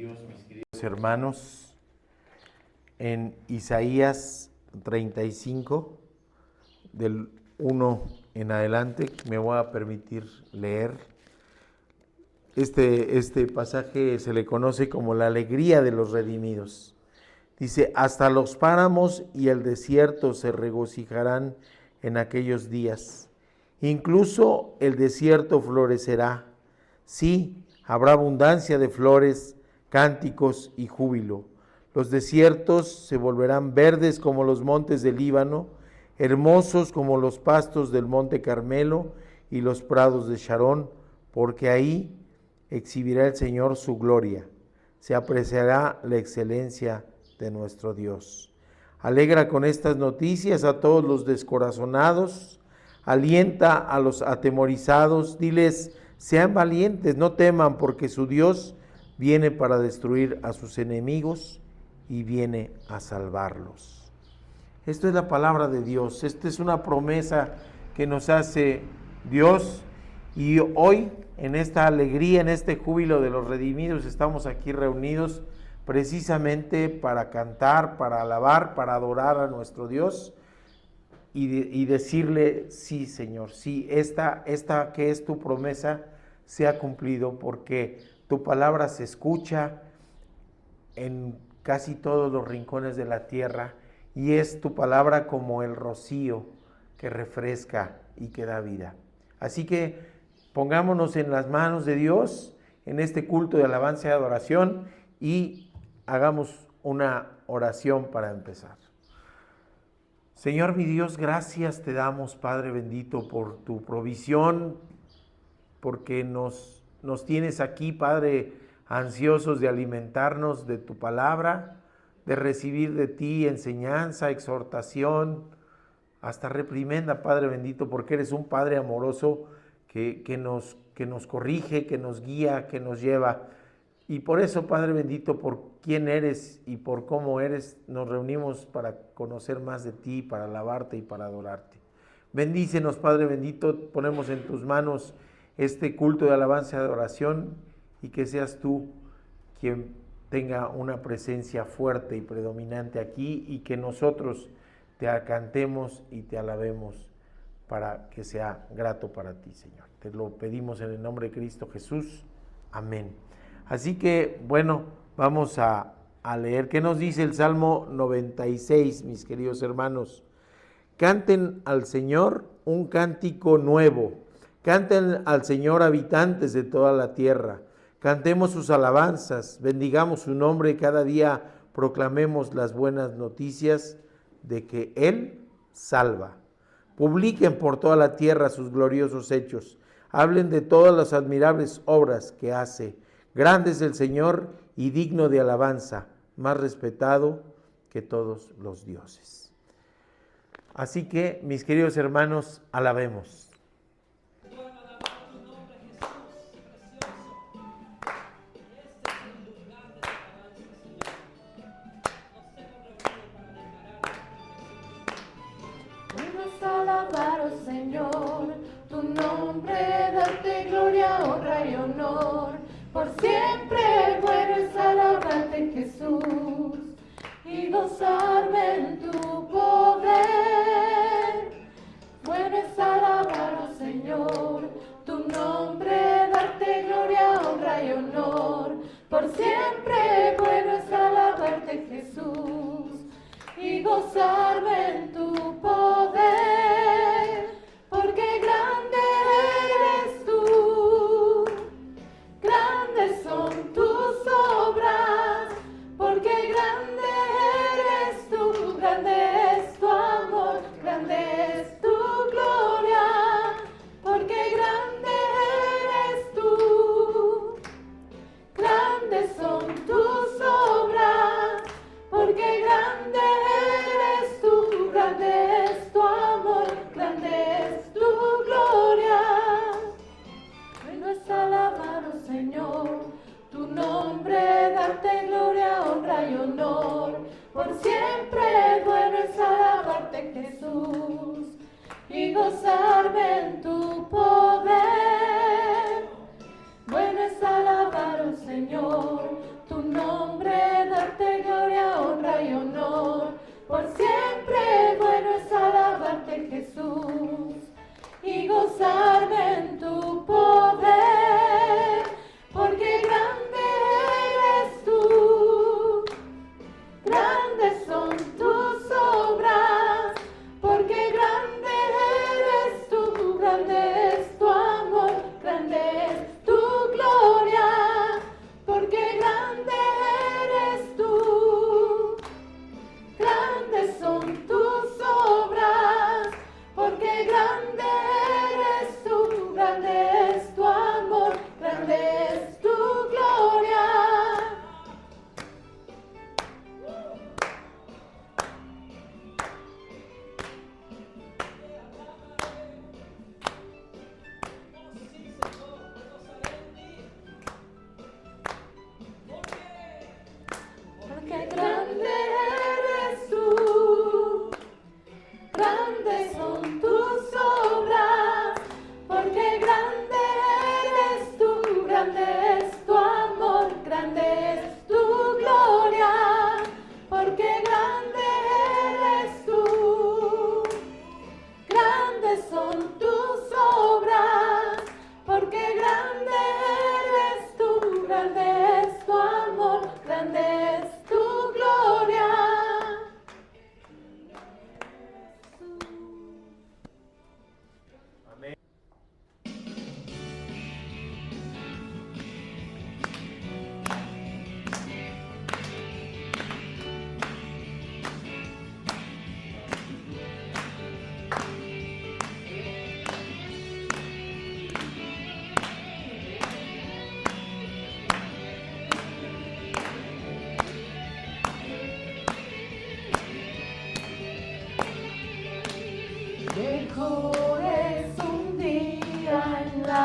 Dios, mis queridos hermanos, en Isaías 35, del 1 en adelante, me voy a permitir leer. Este pasaje se le conoce como la alegría de los redimidos. Dice: hasta los páramos y el desierto se regocijarán en aquellos días. Incluso el desierto florecerá. Sí, habrá abundancia de flores, cánticos y júbilo. Los desiertos se volverán verdes como los montes del Líbano, hermosos como los pastos del monte Carmelo y los prados de Sharón, porque ahí exhibirá el Señor su gloria. Se apreciará la excelencia de nuestro Dios. Alegra con estas noticias a todos los descorazonados, alienta a los atemorizados, diles: sean valientes, no teman, porque su Dios viene para destruir a sus enemigos y viene a salvarlos. Esto es la palabra de Dios, esta es una promesa que nos hace Dios, y hoy en esta alegría, en este júbilo de los redimidos, estamos aquí reunidos precisamente para cantar, para alabar, para adorar a nuestro Dios y decirle: sí, Señor, sí, esta que es tu promesa se ha cumplido, porque tu palabra se escucha en casi todos los rincones de la tierra, y es tu palabra como el rocío que refresca y que da vida. Así que pongámonos en las manos de Dios en este culto de alabanza y adoración y hagamos una oración para empezar. Señor mi Dios, gracias te damos, Padre bendito, por tu provisión, porque nos tienes aquí, Padre, ansiosos de alimentarnos de tu palabra, de recibir de ti enseñanza, exhortación, hasta reprimenda, Padre bendito, porque eres un Padre amoroso que nos corrige, que nos guía, que nos lleva. Y por eso, Padre bendito, por quién eres y por cómo eres, nos reunimos para conocer más de ti, para alabarte y para adorarte. Bendícenos, Padre bendito, ponemos en tus manos este culto de alabanza y adoración, y que seas tú quien tenga una presencia fuerte y predominante aquí, y que nosotros te cantemos y te alabemos para que sea grato para ti, Señor. Te lo pedimos en el nombre de Cristo Jesús. Amén. Así que, bueno, vamos a leer. ¿Qué nos dice el Salmo 96, mis queridos hermanos? Canten al Señor un cántico nuevo. Canten al Señor, habitantes de toda la tierra. Cantemos sus alabanzas, bendigamos su nombre, cada día proclamemos las buenas noticias de que Él salva. Publiquen por toda la tierra sus gloriosos hechos. Hablen de todas las admirables obras que hace. Grande es el Señor y digno de alabanza, más respetado que todos los dioses. Así que, mis queridos hermanos, alabemos. Alabar, oh Señor, tu nombre, darte gloria, honra y honor. Por siempre bueno es alabarte, Jesús, y gozarme en tu poder. Bueno es alabar, oh Señor, tu nombre, darte gloria, honra y honor. Por siempre bueno es alabarte, Jesús, y gozarme en tu poder, porque grande eres tú, grandes son tus obras, porque grande eres tú, grande es tu amor, grande es tu gloria, porque grande eres tú, grandes son tus obras, porque grande eres tú, grande es tu amor, grande es tu gloria. Bueno es alabar, oh Señor, tu nombre, darte gloria, honra y honor. Por siempre bueno es alabarte, Jesús, y gozarme en tu poder. Bueno es alabar, oh Señor, tu nombre,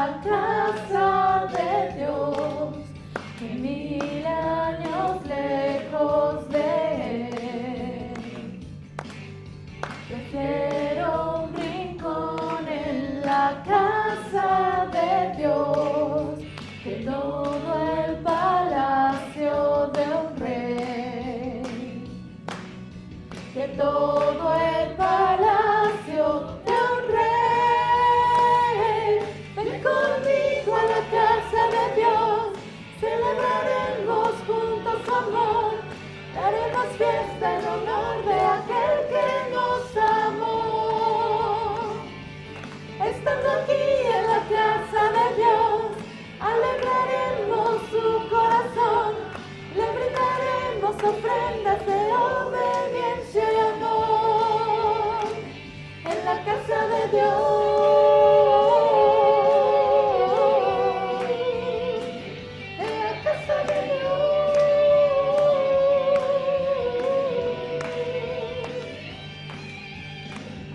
la casa de Dios, y 1000 años lejos de Él. Prefiero un rincón en la casa de Dios que todo el palacio de un rey, que todo el palacio de un rey. Ven conmigo a la casa de Dios, celebraremos juntos su amor, daremos fiesta en honor de aquel que nos amó. Estando aquí en la casa de Dios, alegraremos su corazón, le brindaremos ofrendas de obediencia y amor. En la casa de Dios, en la casa de Dios.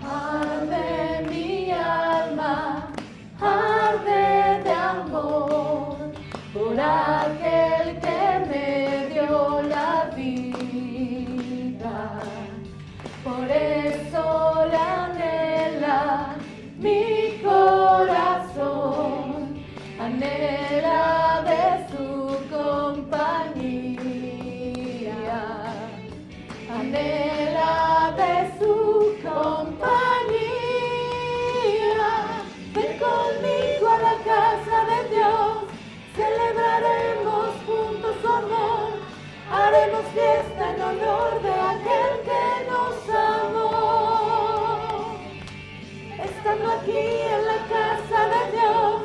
Arde mi alma, arde de amor por aquel que me dio la vida. Por eso le anhela mi corazón, anhela de su compañía, anhela de su compañía. Ven conmigo a la casa de Dios, celebraremos juntos su amor, haremos fiesta en honor de aquel que nos amó. Estando aquí en la casa de Dios,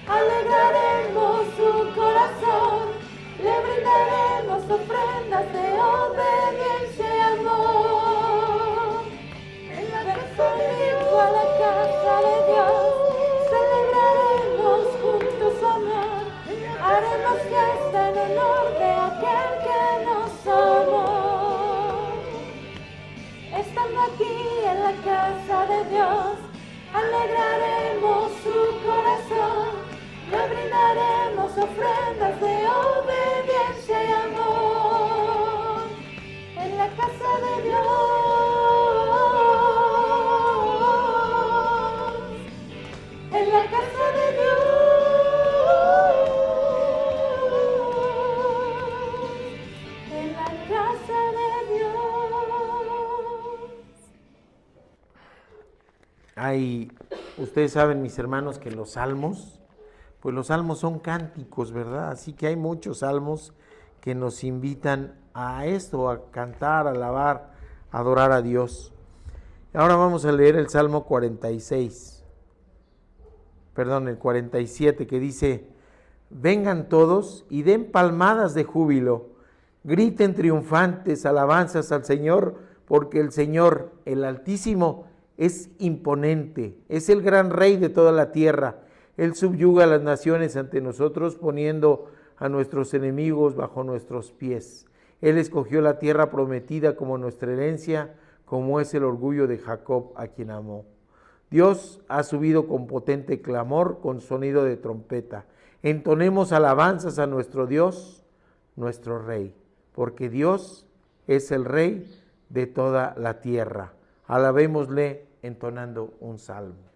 alegraremos su corazón, le brindaremos ofrendas de obediencia y amor. En la casa de Dios, a la casa de Dios, celebraremos juntos su amor, haremos fiesta en honor de aquel que nos amó. Estando aquí en la casa de Dios, alegraremos su corazón, le brindaremos ofrendas de obediencia y amor. En la casa de Dios, en la casa de Dios, en la casa de Dios. Ustedes saben, mis hermanos, que los salmos, pues los salmos son cánticos, ¿verdad? Así que hay muchos salmos que nos invitan a esto, a cantar, a alabar, a adorar a Dios. Ahora vamos a leer el Salmo 47, que dice: vengan todos y den palmadas de júbilo, griten triunfantes alabanzas al Señor, porque el Señor, el Altísimo, es imponente, es el gran Rey de toda la tierra. Él subyuga a las naciones ante nosotros, poniendo a nuestros enemigos bajo nuestros pies. Él escogió la tierra prometida como nuestra herencia, como es el orgullo de Jacob, a quien amó. Dios ha subido con potente clamor, con sonido de trompeta. Entonemos alabanzas a nuestro Dios, nuestro Rey, porque Dios es el Rey de toda la tierra. Alabémosle entonando un salmo.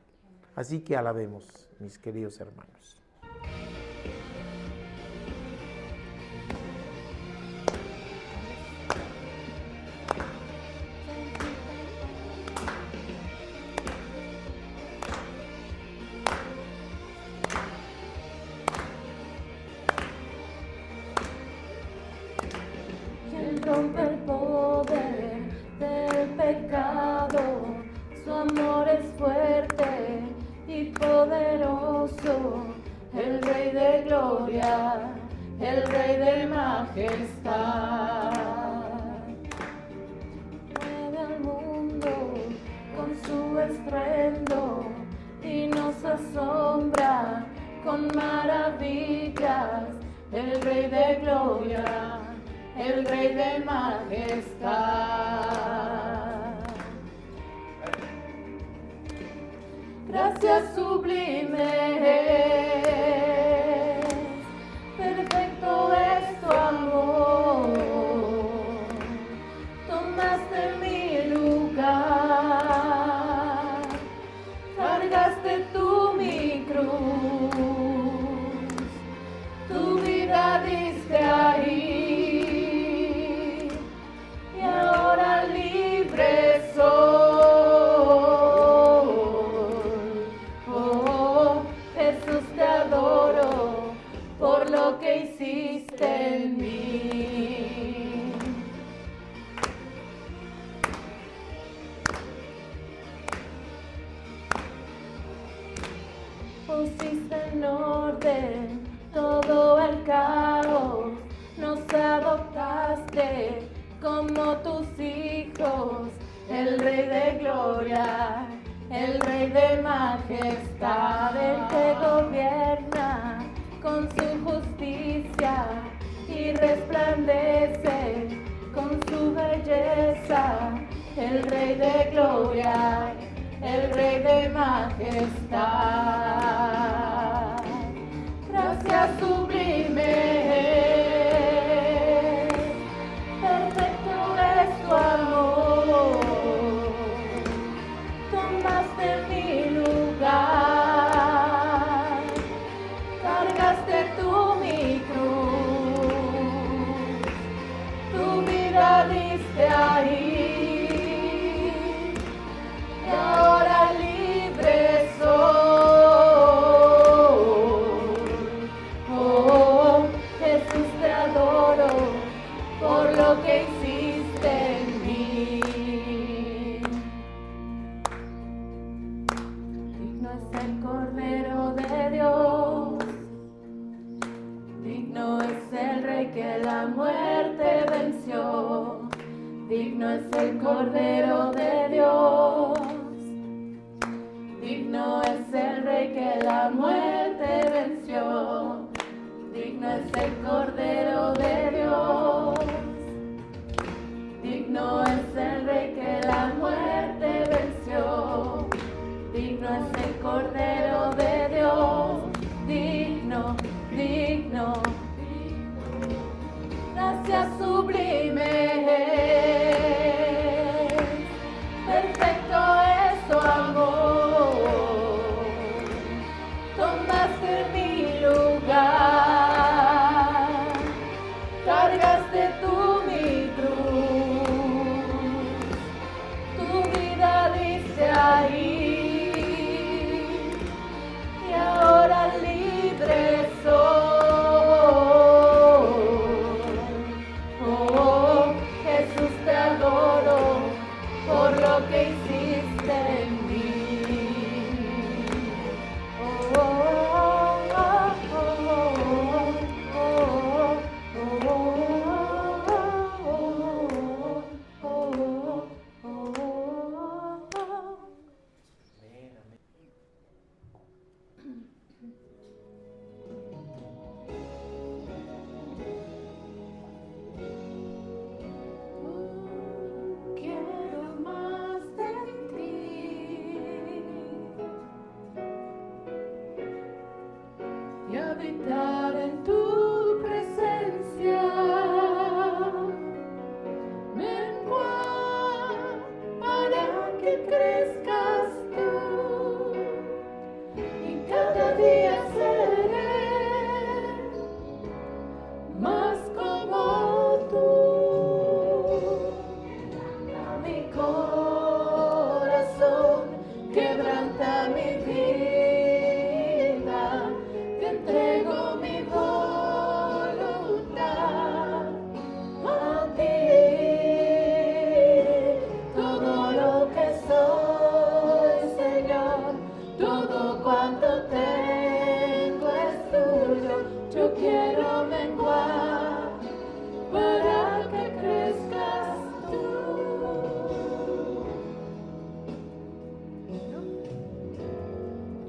Así que alabemos, mis queridos hermanos. Quien rompe el poder del pecado, su amor es fuerte y poderoso, el Rey de gloria, el Rey de majestad. Mueve al mundo con su estruendo y nos asombra con maravillas, el Rey de gloria, el Rey de majestad. gracias sublime es, perfecto es tu amor, tomaste mi lugar, cargaste tú mi cruz, tu vida diste ahí, y ahora libre soy. Oh, Jesús, te adoro por lo que hiciste en mí. Pusiste en orden todo el caos, nos adoptaste como tus hijos, el Rey de gloria, el Rey de majestad, el que gobierna con su justicia y resplandece con su belleza, el Rey de gloria, el Rey de majestad. Gracias sublime es, perfecto es tu amor, tomaste mi lugar, cargaste tú mi cruz, tu vida diste ahí, y ahora libre soy. Oh, Jesús, te adoro por lo que hiciste en mí. Digno es el Cordero de Dios, digno es el Rey que la muerte venció, digno es el Cordero de Dios, digno es el Rey que la muerte venció, digno es el Cordero de Dios, digno es el Rey que la muerte venció, digno es el Cordero de Dios, digno, digno, gracias sublime es, perfecto es tu amor, tomaste mi lugar, cargaste tú mi cruz, tu vida diste ahí, y ahora libre soy. Oh, Jesús, te adoro por lo que hiciste en mí. Oh, oh, oh, oh, oh, oh, oh, oh. Quiero más de ti y habitar en tu presencia. Mengua para que crezcas tú y cada día seré más como tú. A mi corazón quebranta mi vida, te entrego mi voluntad a ti. Todo lo que soy, Señor, todo cuanto tengo es tuyo. Yo quiero menguar para que crezcas tú.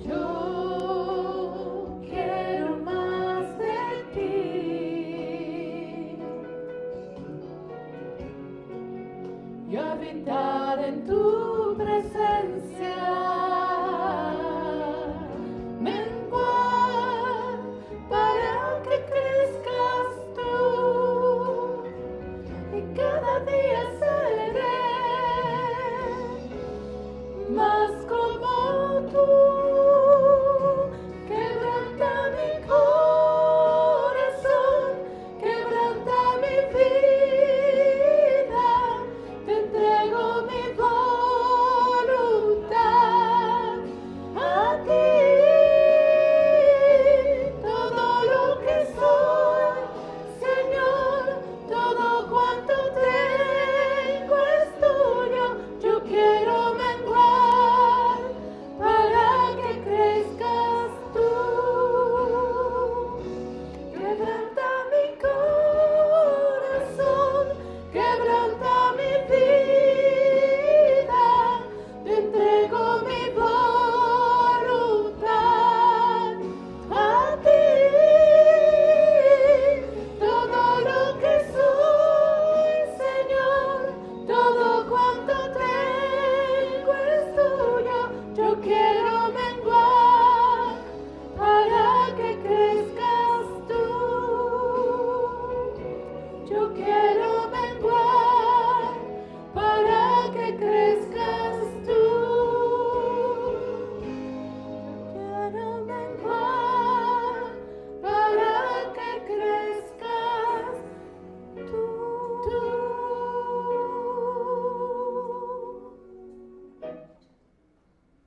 Yo quiero más de ti y habitar en tu presencia.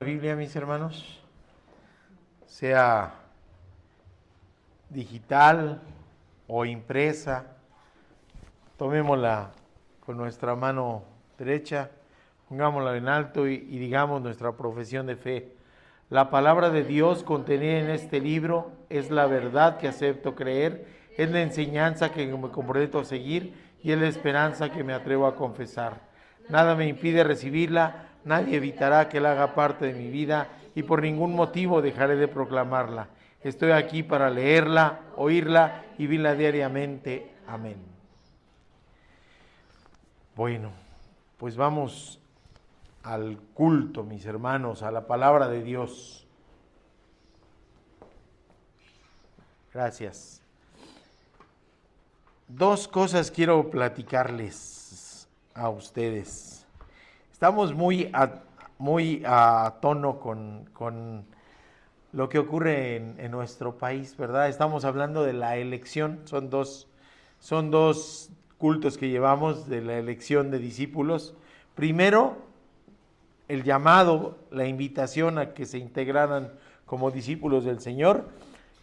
Biblia, mis hermanos, sea digital o impresa, tomémosla con nuestra mano derecha, pongámosla en alto y digamos nuestra profesión de fe. La palabra de Dios contenida en este libro es la verdad que acepto creer, es la enseñanza que me comprometo a seguir y es la esperanza que me atrevo a confesar. Nada me impide recibirla, nadie evitará que la haga parte de mi vida y por ningún motivo dejaré de proclamarla. Estoy aquí para leerla, oírla y vivirla diariamente. Amén. Bueno, pues vamos al culto, mis hermanos, a la palabra de Dios. Gracias. Dos cosas quiero platicarles a ustedes. Estamos muy a tono con lo que ocurre en nuestro país, ¿verdad? Estamos hablando de la elección, son dos cultos que llevamos de la elección de discípulos. Primero, el llamado, la invitación a que se integraran como discípulos del Señor,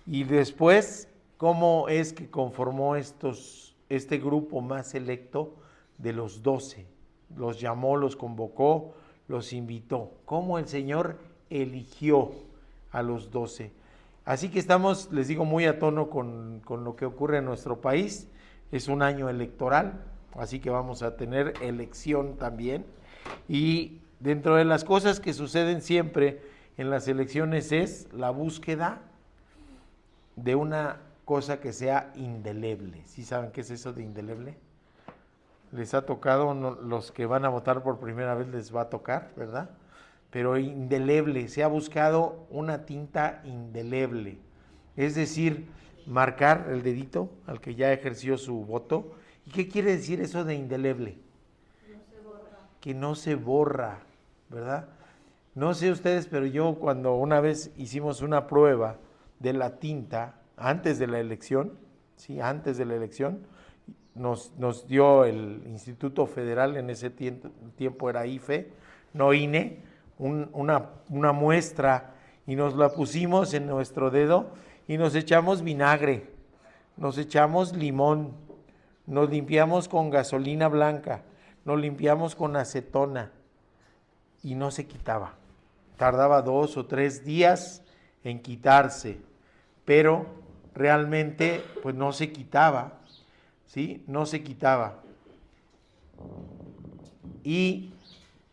y después cómo es que conformó este grupo más selecto de los 12. Los llamó, los convocó, los invitó. Cómo el Señor eligió a los 12. Así que estamos, les digo, muy a tono con lo que ocurre en nuestro país. Es un año electoral, así que vamos a tener elección también. Y dentro de las cosas que suceden siempre en las elecciones es la búsqueda de una cosa que sea indeleble. ¿Sí saben qué es eso de indeleble? Les ha tocado, los que van a votar por primera vez les va a tocar, ¿verdad? Pero indeleble, se ha buscado una tinta indeleble. Es decir, marcar el dedito al que ya ejerció su voto. ¿Y qué quiere decir eso de indeleble? Que no se borra, ¿verdad? No sé ustedes, pero yo cuando una vez hicimos una prueba de la tinta antes de la elección, ¿sí? Antes de la elección, nos dio el Instituto Federal, en ese tiempo era IFE, no INE, una muestra y nos la pusimos en nuestro dedo y nos echamos vinagre, nos echamos limón, nos limpiamos con gasolina blanca, nos limpiamos con acetona y no se quitaba. Tardaba 2 o 3 días en quitarse, pero realmente pues no se quitaba, ¿sí? No se quitaba. Y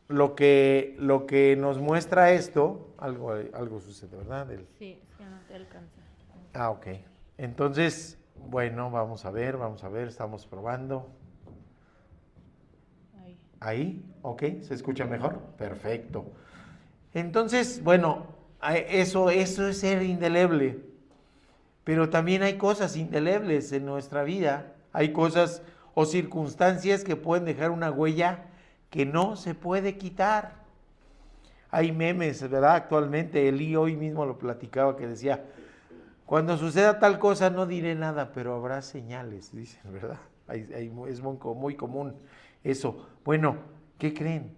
lo que nos muestra esto, algo sucede, ¿verdad? Sí, es que no te alcanza. Ok. Entonces, bueno, vamos a ver, estamos probando. Ahí, ok, ¿se escucha mejor? Perfecto. Entonces, bueno, eso es ser indeleble. Pero también hay cosas indelebles en nuestra vida. Hay cosas o circunstancias que pueden dejar una huella que no se puede quitar. Hay memes, ¿verdad? Actualmente, Elí hoy mismo lo platicaba, que decía, cuando suceda tal cosa no diré nada, pero habrá señales, dicen, ¿verdad? Es muy común eso. Bueno, ¿qué creen?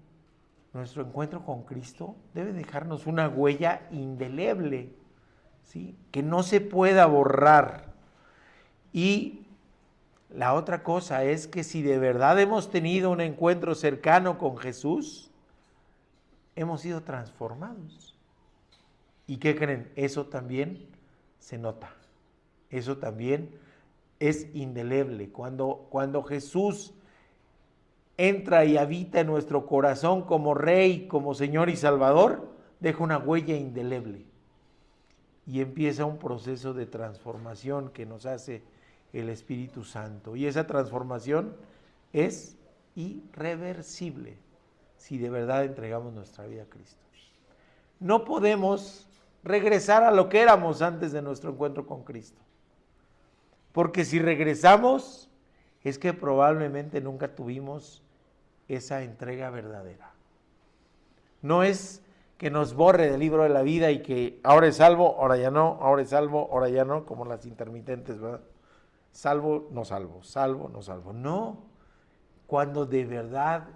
Nuestro encuentro con Cristo debe dejarnos una huella indeleble, ¿sí? Que no se pueda borrar. Y la otra cosa es que si de verdad hemos tenido un encuentro cercano con Jesús, hemos sido transformados. ¿Y qué creen? Eso también se nota. Eso también es indeleble. Cuando Jesús entra y habita en nuestro corazón como Rey, como Señor y Salvador, deja una huella indeleble. Y empieza un proceso de transformación que nos hace el Espíritu Santo. Y esa transformación es irreversible si de verdad entregamos nuestra vida a Cristo. No podemos regresar a lo que éramos antes de nuestro encuentro con Cristo. Porque si regresamos, es que probablemente nunca tuvimos esa entrega verdadera. No es que nos borre del libro de la vida y que ahora es salvo, ahora ya no, ahora es salvo, ahora ya no, como las intermitentes, ¿verdad? Salvo, no salvo, salvo, no salvo. No, cuando de verdad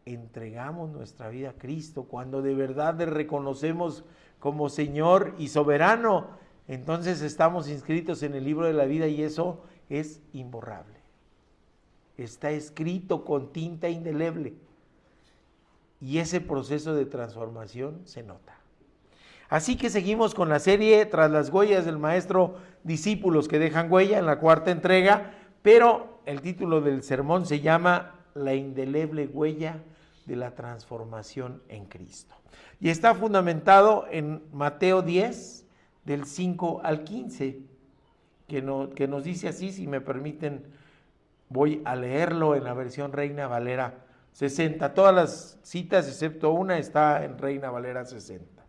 entregamos nuestra vida a Cristo, cuando de verdad le reconocemos como Señor y soberano, entonces estamos inscritos en el libro de la vida y eso es imborrable. Está escrito con tinta indeleble y ese proceso de transformación se nota. Así que seguimos con la serie Tras las huellas del Maestro, discípulos que dejan huella, en la cuarta entrega, pero el título del sermón se llama La indeleble huella de la transformación en Cristo. Y está fundamentado en Mateo 10, del 5 al 15, que nos dice así, si me permiten, voy a leerlo en la versión Reina Valera 60. Todas las citas, excepto una, está en Reina Valera 60,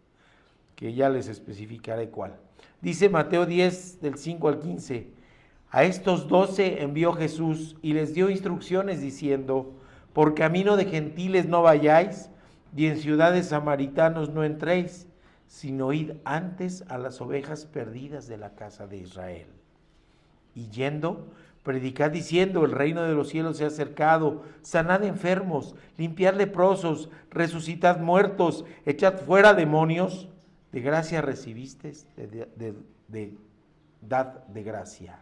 que ya les especificaré cuál. Dice Mateo 10, del 5 al 15, a estos 12 envió Jesús y les dio instrucciones diciendo, por camino de gentiles no vayáis, y en ciudades samaritanos no entréis, sino id antes a las ovejas perdidas de la casa de Israel. Y yendo, predicad diciendo, el reino de los cielos se ha acercado, sanad enfermos, limpiad leprosos, resucitad muertos, echad fuera demonios, de gracia recibisteis, dad de gracia.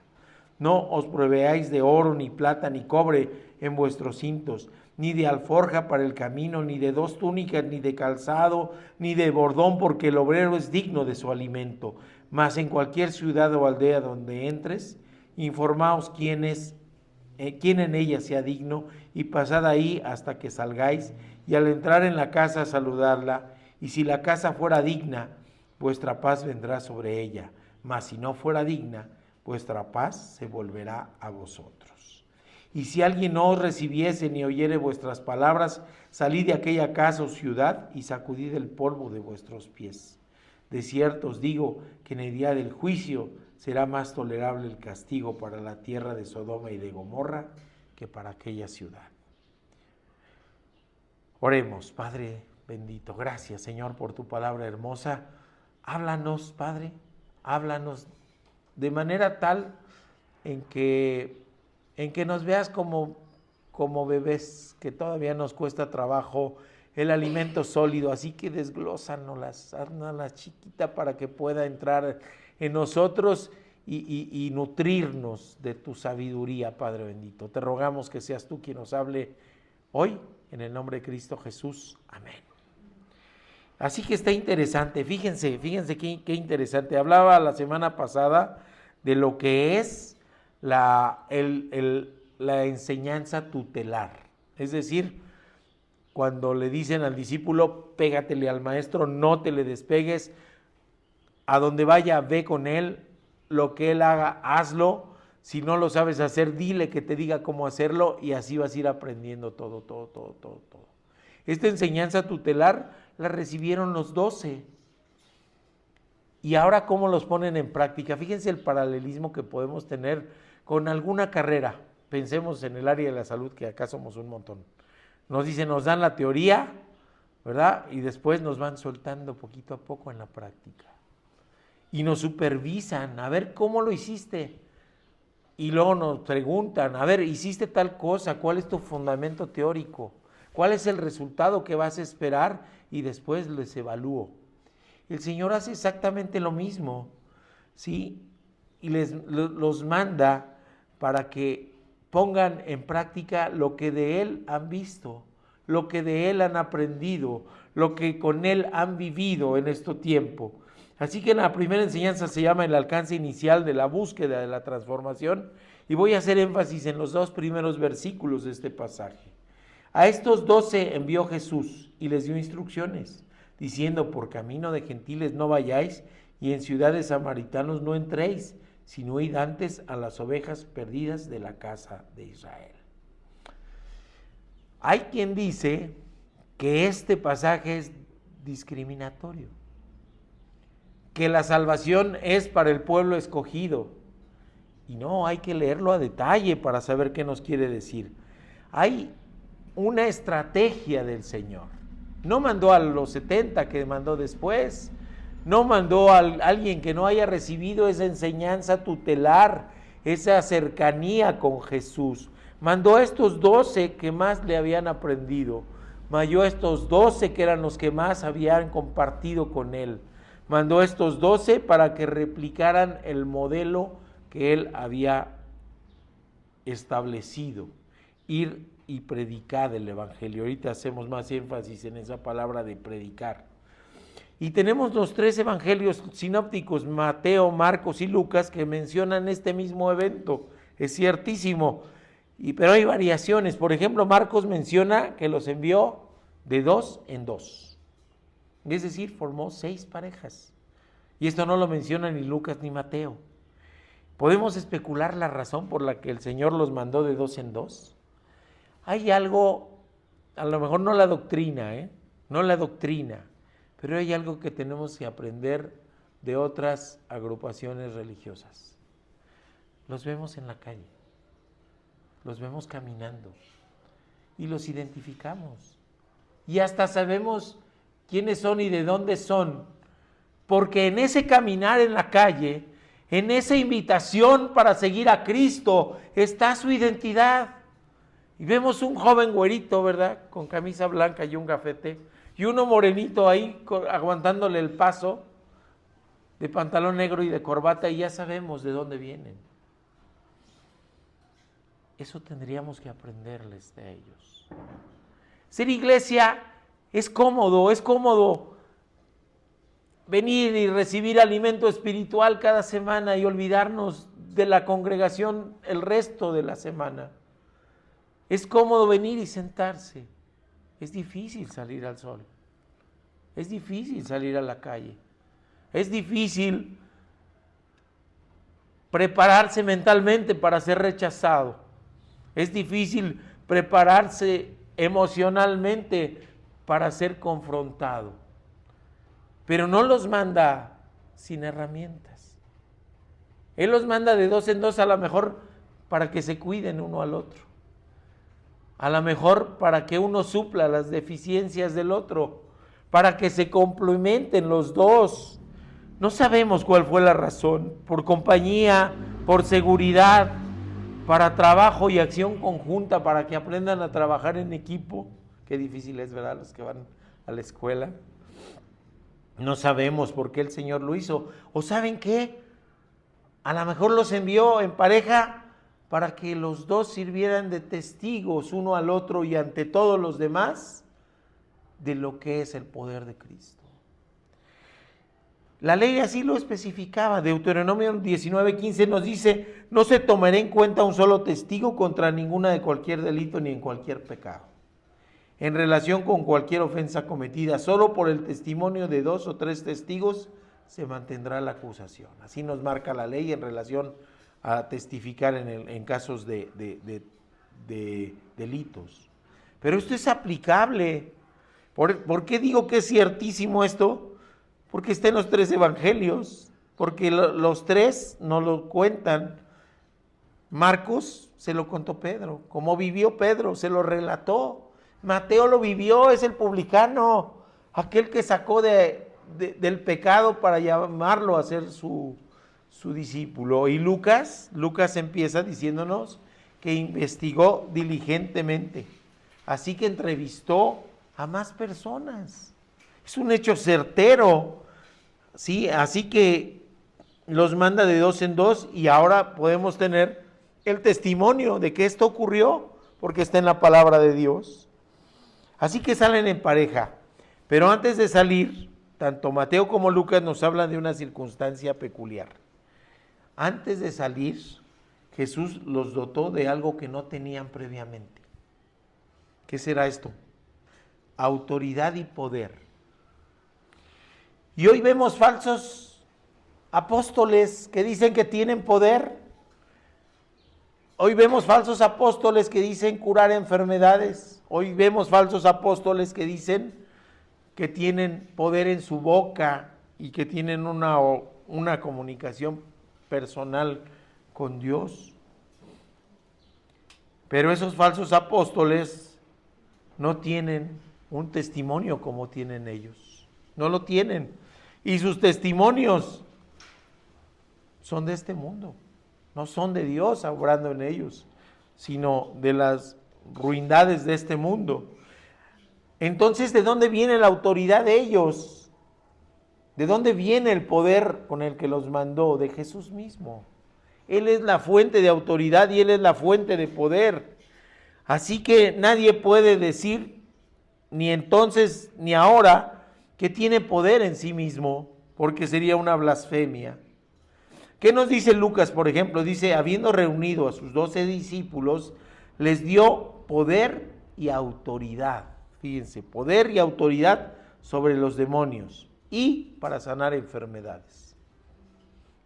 No os proveáis de oro, ni plata, ni cobre en vuestros cintos, ni de alforja para el camino, ni de 2 túnicas, ni de calzado, ni de bordón, porque el obrero es digno de su alimento. Mas en cualquier ciudad o aldea donde entres, informaos quién en ella sea digno, y pasad ahí hasta que salgáis, y al entrar en la casa saludarla, y si la casa fuera digna, vuestra paz vendrá sobre ella, mas si no fuera digna, vuestra paz se volverá a vosotros. Y si alguien no os recibiese ni oyere vuestras palabras, salid de aquella casa o ciudad y sacudid el polvo de vuestros pies. De cierto os digo que en el día del juicio será más tolerable el castigo para la tierra de Sodoma y de Gomorra que para aquella ciudad. Oremos. Padre bendito, gracias Señor por tu palabra hermosa. Háblanos, Padre, háblanos de manera tal en que nos veas como bebés, que todavía nos cuesta trabajo el alimento sólido, así que desglósanoslas, haznoslas chiquita para que pueda entrar en nosotros y nutrirnos de tu sabiduría, Padre bendito. Te rogamos que seas tú quien nos hable hoy, en el nombre de Cristo Jesús. Amén. Así que está interesante, fíjense qué interesante. Hablaba la semana pasada de lo que es la enseñanza tutelar, es decir, cuando le dicen al discípulo, pégatele al maestro, no te le despegues, a donde vaya, ve con él, lo que él haga, hazlo, si no lo sabes hacer, dile que te diga cómo hacerlo y así vas a ir aprendiendo todo. Esta enseñanza tutelar la recibieron los 12. Y ahora, ¿cómo los ponen en práctica? Fíjense el paralelismo que podemos tener con alguna carrera. Pensemos en el área de la salud, que acá somos un montón. Nos dicen, nos dan la teoría, ¿verdad? Y después nos van soltando poquito a poco en la práctica. Y nos supervisan, a ver cómo lo hiciste. Y luego nos preguntan, a ver, ¿hiciste tal cosa? ¿Cuál es tu fundamento teórico? ¿Cuál es el resultado que vas a esperar? Y después les evalúo. El Señor hace exactamente lo mismo, ¿sí? Y los manda para que pongan en práctica lo que de Él han visto, lo que de Él han aprendido, lo que con Él han vivido en este tiempo. Así que la primera enseñanza se llama el alcance inicial de la búsqueda de la transformación, y voy a hacer énfasis en los 2 primeros versículos de este pasaje. A estos 12 envió Jesús y les dio instrucciones, diciendo, por camino de gentiles no vayáis, y en ciudades samaritanos no entréis, sino id antes a las ovejas perdidas de la casa de Israel. Hay quien dice que este pasaje es discriminatorio, que la salvación es para el pueblo escogido, y no, hay que leerlo a detalle para saber qué nos quiere decir. Hay una estrategia del Señor. No mandó a los 70 que mandó después, no mandó a alguien que no haya recibido esa enseñanza tutelar, esa cercanía con Jesús. Mandó a estos 12 que más le habían aprendido, mandó a estos 12 que eran los que más habían compartido con él. Mandó a estos 12 para que replicaran el modelo que él había establecido, ir y predicar el evangelio. Ahorita hacemos más énfasis en esa palabra de predicar. Y tenemos los 3 evangelios sinópticos, Mateo, Marcos y Lucas, que mencionan este mismo evento. Es ciertísimo, pero hay variaciones. Por ejemplo, Marcos menciona que los envió de 2 en 2. Es decir, formó 6 parejas. Y esto no lo menciona ni Lucas ni Mateo. ¿Podemos especular la razón por la que el Señor los mandó de 2 en 2? Hay algo, a lo mejor no la doctrina, no la doctrina, pero hay algo que tenemos que aprender de otras agrupaciones religiosas. Los vemos en la calle, los vemos caminando y los identificamos. Y hasta sabemos quiénes son y de dónde son, porque en ese caminar en la calle, en esa invitación para seguir a Cristo, está su identidad. Y vemos un joven güerito, ¿verdad? Con camisa blanca y un gafete, y uno morenito ahí aguantándole el paso, de pantalón negro y de corbata, y ya sabemos de dónde vienen. Eso tendríamos que aprenderles de ellos. Ser iglesia es cómodo venir y recibir alimento espiritual cada semana y olvidarnos de la congregación el resto de la semana. Es cómodo venir y sentarse. Es difícil salir al sol. Es difícil salir a la calle. Es difícil prepararse mentalmente para ser rechazado. Es difícil prepararse emocionalmente para ser confrontado. Pero no los manda sin herramientas. Él los manda de 2 en 2, a lo mejor para que se cuiden uno al otro. A lo mejor para que uno supla las deficiencias del otro, para que se complementen los dos. No sabemos cuál fue la razón, por compañía, por seguridad, para trabajo y acción conjunta, para que aprendan a trabajar en equipo. Qué difícil es, ¿verdad? Los que van a la escuela. No sabemos por qué el Señor lo hizo. ¿O saben qué? A lo mejor los envió en pareja para que los dos sirvieran de testigos uno al otro y ante todos los demás de lo que es el poder de Cristo. La ley así lo especificaba. Deuteronomio 19:15 nos dice: no se tomará en cuenta un solo testigo contra ninguna de cualquier delito ni en cualquier pecado, en relación con cualquier ofensa cometida. Solo por el testimonio de 2 o 3 testigos se mantendrá la acusación. Así nos marca la ley en relación a testificar en casos de delitos. Pero esto es aplicable. ¿Por qué digo que es ciertísimo esto? Porque está en los 3 evangelios, porque los 3 nos lo cuentan. Marcos se lo contó Pedro, como vivió Pedro, se lo relató. Mateo lo vivió, es el publicano, aquel que sacó del pecado para llamarlo a ser su discípulo. Y Lucas empieza diciéndonos que investigó diligentemente, así que entrevistó a más personas. Es un hecho certero, ¿sí? Así que los manda de 2 en 2 y ahora podemos tener el testimonio de que esto ocurrió porque está en la palabra de Dios. Así que salen en pareja, pero antes de salir, tanto Mateo como Lucas nos hablan de una circunstancia peculiar. Antes de salir, Jesús los dotó de algo que no tenían previamente. ¿Qué será esto? Autoridad y poder. Y hoy vemos falsos apóstoles que dicen que tienen poder. Hoy vemos falsos apóstoles que dicen curar enfermedades. Hoy vemos falsos apóstoles que dicen que tienen poder en su boca y que tienen una comunicación personal con Dios. Pero esos falsos apóstoles no tienen un testimonio como tienen ellos. No lo tienen. Y sus testimonios son de este mundo. No son de Dios obrando en ellos, sino de las ruindades de este mundo. Entonces, ¿de dónde viene la autoridad de ellos? ¿De dónde viene el poder con el que los mandó? De Jesús mismo. Él es la fuente de autoridad y Él es la fuente de poder. Así que nadie puede decir, ni entonces ni ahora, que tiene poder en sí mismo, porque sería una blasfemia. ¿Qué nos dice Lucas, por ejemplo? Dice, habiendo reunido a sus 12 discípulos, les dio poder y autoridad. Fíjense, poder y autoridad sobre los demonios y para sanar enfermedades.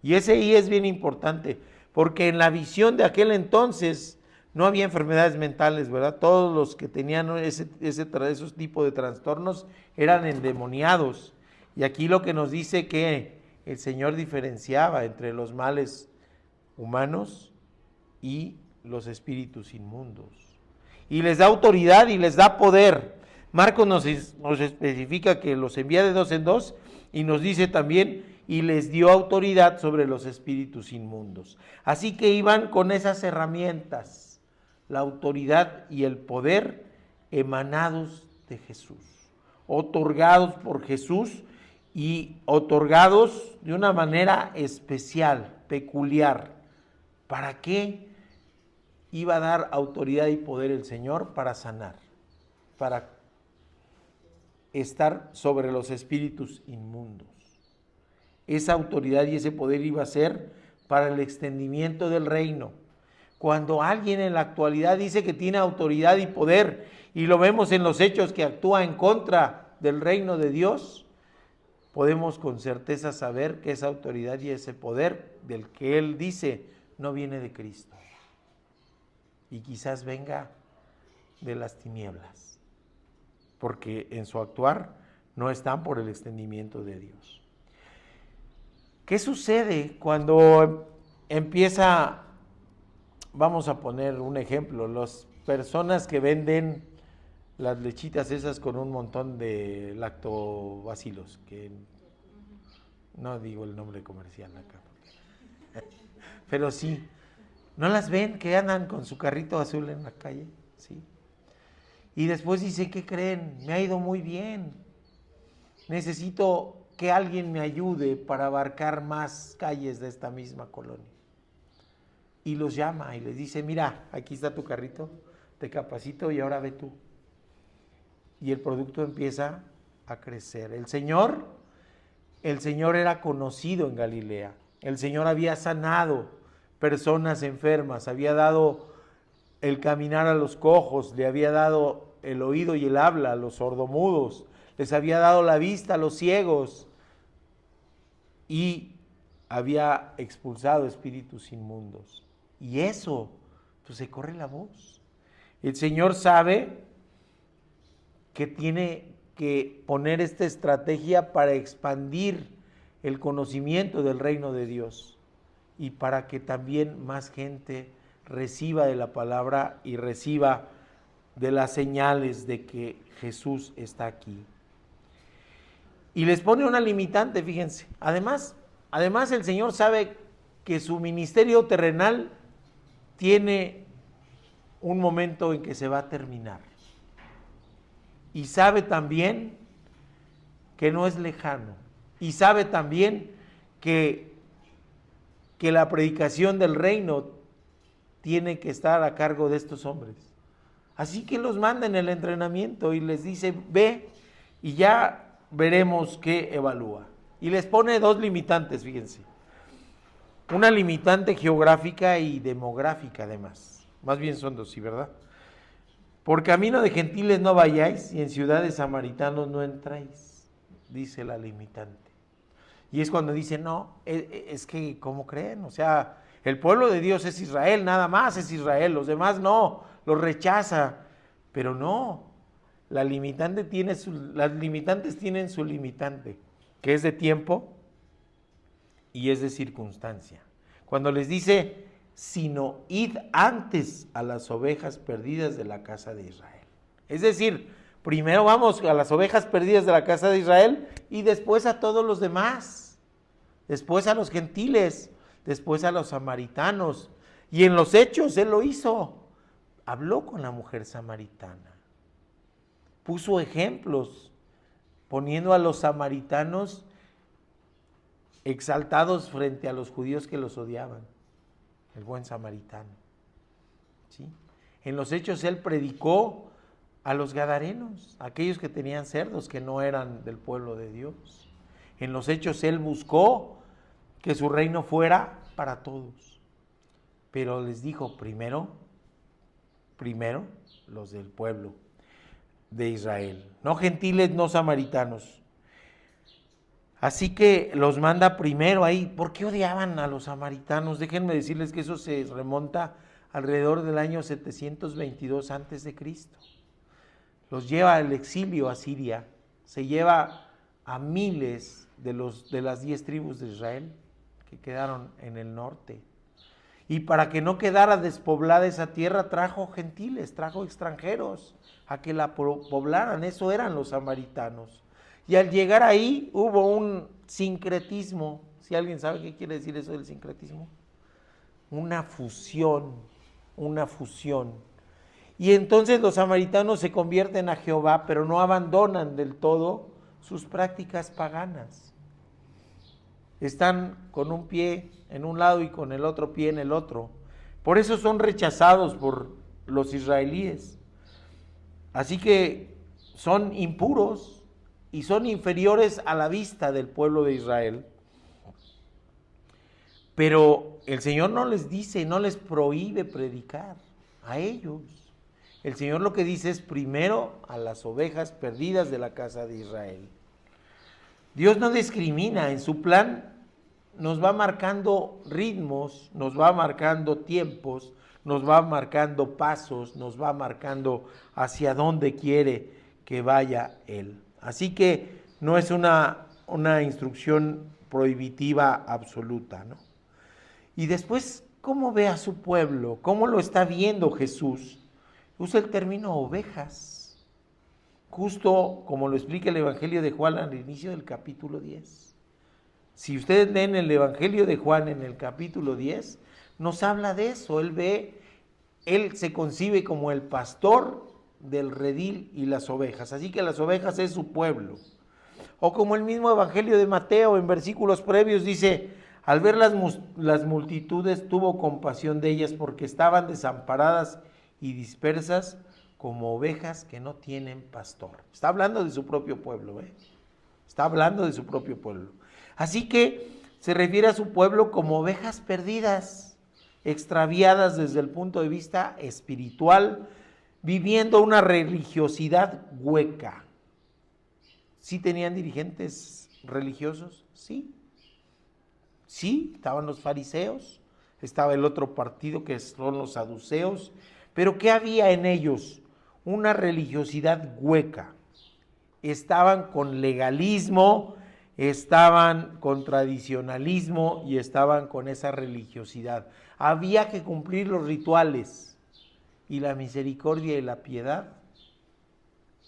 Y ese ahí es bien importante, porque en la visión de aquel entonces no había enfermedades mentales, ¿verdad? Todos los que tenían esos tipos de trastornos eran endemoniados. Y aquí lo que nos dice que el Señor diferenciaba entre los males humanos y los espíritus inmundos. Y les da autoridad y les da poder. Marcos nos especifica que los envía de 2 en 2 y nos dice también, y les dio autoridad sobre los espíritus inmundos. Así que iban con esas herramientas, la autoridad y el poder emanados de Jesús, otorgados por Jesús y otorgados de una manera especial, peculiar. ¿Para qué iba a dar autoridad y poder el Señor? Para sanar, para estar sobre los espíritus inmundos. Esa autoridad y ese poder iba a ser para el extendimiento del reino. Cuando alguien en la actualidad dice que tiene autoridad y poder, y lo vemos en los hechos que actúa en contra del reino de Dios, podemos con certeza saber que esa autoridad y ese poder del que él dice no viene de Cristo. Y quizás venga de las tinieblas, porque en su actuar no están por el extendimiento de Dios. ¿Qué sucede cuando empieza, vamos a poner un ejemplo, las personas que venden las lechitas esas con un montón de lactobacilos, que no digo el nombre comercial acá, pero sí, ¿no las ven que andan con su carrito azul en la calle? Sí. Y después dice, ¿qué creen? Me ha ido muy bien. Necesito que alguien me ayude para abarcar más calles de esta misma colonia. Y los llama y les dice, mira, aquí está tu carrito, te capacito y ahora ve tú. Y el producto empieza a crecer. El Señor era conocido en Galilea. El Señor había sanado personas enfermas, había dado el caminar a los cojos, le había dado el oído y el habla a los sordomudos, les había dado la vista a los ciegos y había expulsado espíritus inmundos. Y eso, pues se corre la voz. El Señor sabe que tiene que poner esta estrategia para expandir el conocimiento del reino de Dios y para que también más gente reciba de la palabra y reciba de las señales de que Jesús está aquí. Y les pone una limitante, fíjense. Además el Señor sabe que su ministerio terrenal tiene un momento en que se va a terminar. Y sabe también que no es lejano. Y sabe también que la predicación del reino tiene que estar a cargo de estos hombres. Así que los manda en el entrenamiento y les dice, ve y ya veremos qué evalúa. Y les pone 2 limitantes, fíjense. Una limitante geográfica y demográfica además. Más bien son 2, sí, ¿verdad? Por camino de gentiles no vayáis y en ciudades samaritanos no entráis, dice la limitante. Y es cuando dice, no, es que, ¿cómo creen? O sea, el pueblo de Dios es Israel, nada más es Israel, los demás no, los rechaza. Pero no, las limitantes tienen su limitante, que es de tiempo y es de circunstancia. Cuando les dice, sino id antes a las ovejas perdidas de la casa de Israel. Es decir, primero vamos a las ovejas perdidas de la casa de Israel y después a todos los demás, después a los gentiles, después a los samaritanos. Y en los hechos él lo hizo, habló con la mujer samaritana. puso ejemplos, poniendo a los samaritanos exaltados frente a los judíos que los odiaban, el buen samaritano. ¿Sí? En los Hechos él predicó a los gadarenos, aquellos que tenían cerdos que no eran del pueblo de Dios. En los Hechos él buscó que su reino fuera para todos, pero les dijo primero los del pueblo de Israel, no gentiles, no samaritanos. Así que los manda primero ahí. ¿Por qué odiaban a los samaritanos? Déjenme decirles que eso se remonta alrededor del año 722 antes de Cristo. Los lleva al exilio a Siria, se lleva a miles de las 10 tribus de Israel que quedaron en el norte. Y para que no quedara despoblada esa tierra, trajo gentiles, trajo extranjeros a que la poblaran. Eso eran los samaritanos. Y al llegar ahí hubo un sincretismo. ¿Si alguien sabe qué quiere decir eso del sincretismo? Una fusión. Y entonces los samaritanos se convierten a Jehová, pero no abandonan del todo sus prácticas paganas. Están con un pie en un lado y con el otro pie en el otro. Por eso son rechazados por los israelíes. Así que son impuros y son inferiores a la vista del pueblo de Israel. Pero el Señor no les dice, no les prohíbe predicar a ellos. El Señor lo que dice es primero a las ovejas perdidas de la casa de Israel. Dios no discrimina, en su plan nos va marcando ritmos, nos va marcando tiempos, nos va marcando pasos, nos va marcando hacia dónde quiere que vaya Él. Así que no es una instrucción prohibitiva absoluta, ¿no? Y después, ¿cómo ve a su pueblo? ¿Cómo lo está viendo Jesús? Usa el término ovejas, justo como lo explica el Evangelio de Juan al inicio del capítulo 10. Si ustedes leen el Evangelio de Juan en el capítulo 10, nos habla de eso. Él se concibe como el pastor del redil y las ovejas. Así que las ovejas es su pueblo. O como el mismo Evangelio de Mateo en versículos previos dice, al ver las multitudes tuvo compasión de ellas porque estaban desamparadas y dispersas como ovejas que no tienen pastor. Está hablando de su propio pueblo, Está hablando de su propio pueblo. Así que se refiere a su pueblo como ovejas perdidas, extraviadas desde el punto de vista espiritual, viviendo una religiosidad hueca. ¿Sí tenían dirigentes religiosos? Sí. Sí, estaban los fariseos, estaba el otro partido que son los saduceos, pero ¿qué había en ellos? Una religiosidad hueca. Estaban con legalismo, estaban con tradicionalismo y estaban con esa religiosidad. Había que cumplir los rituales y la misericordia y la piedad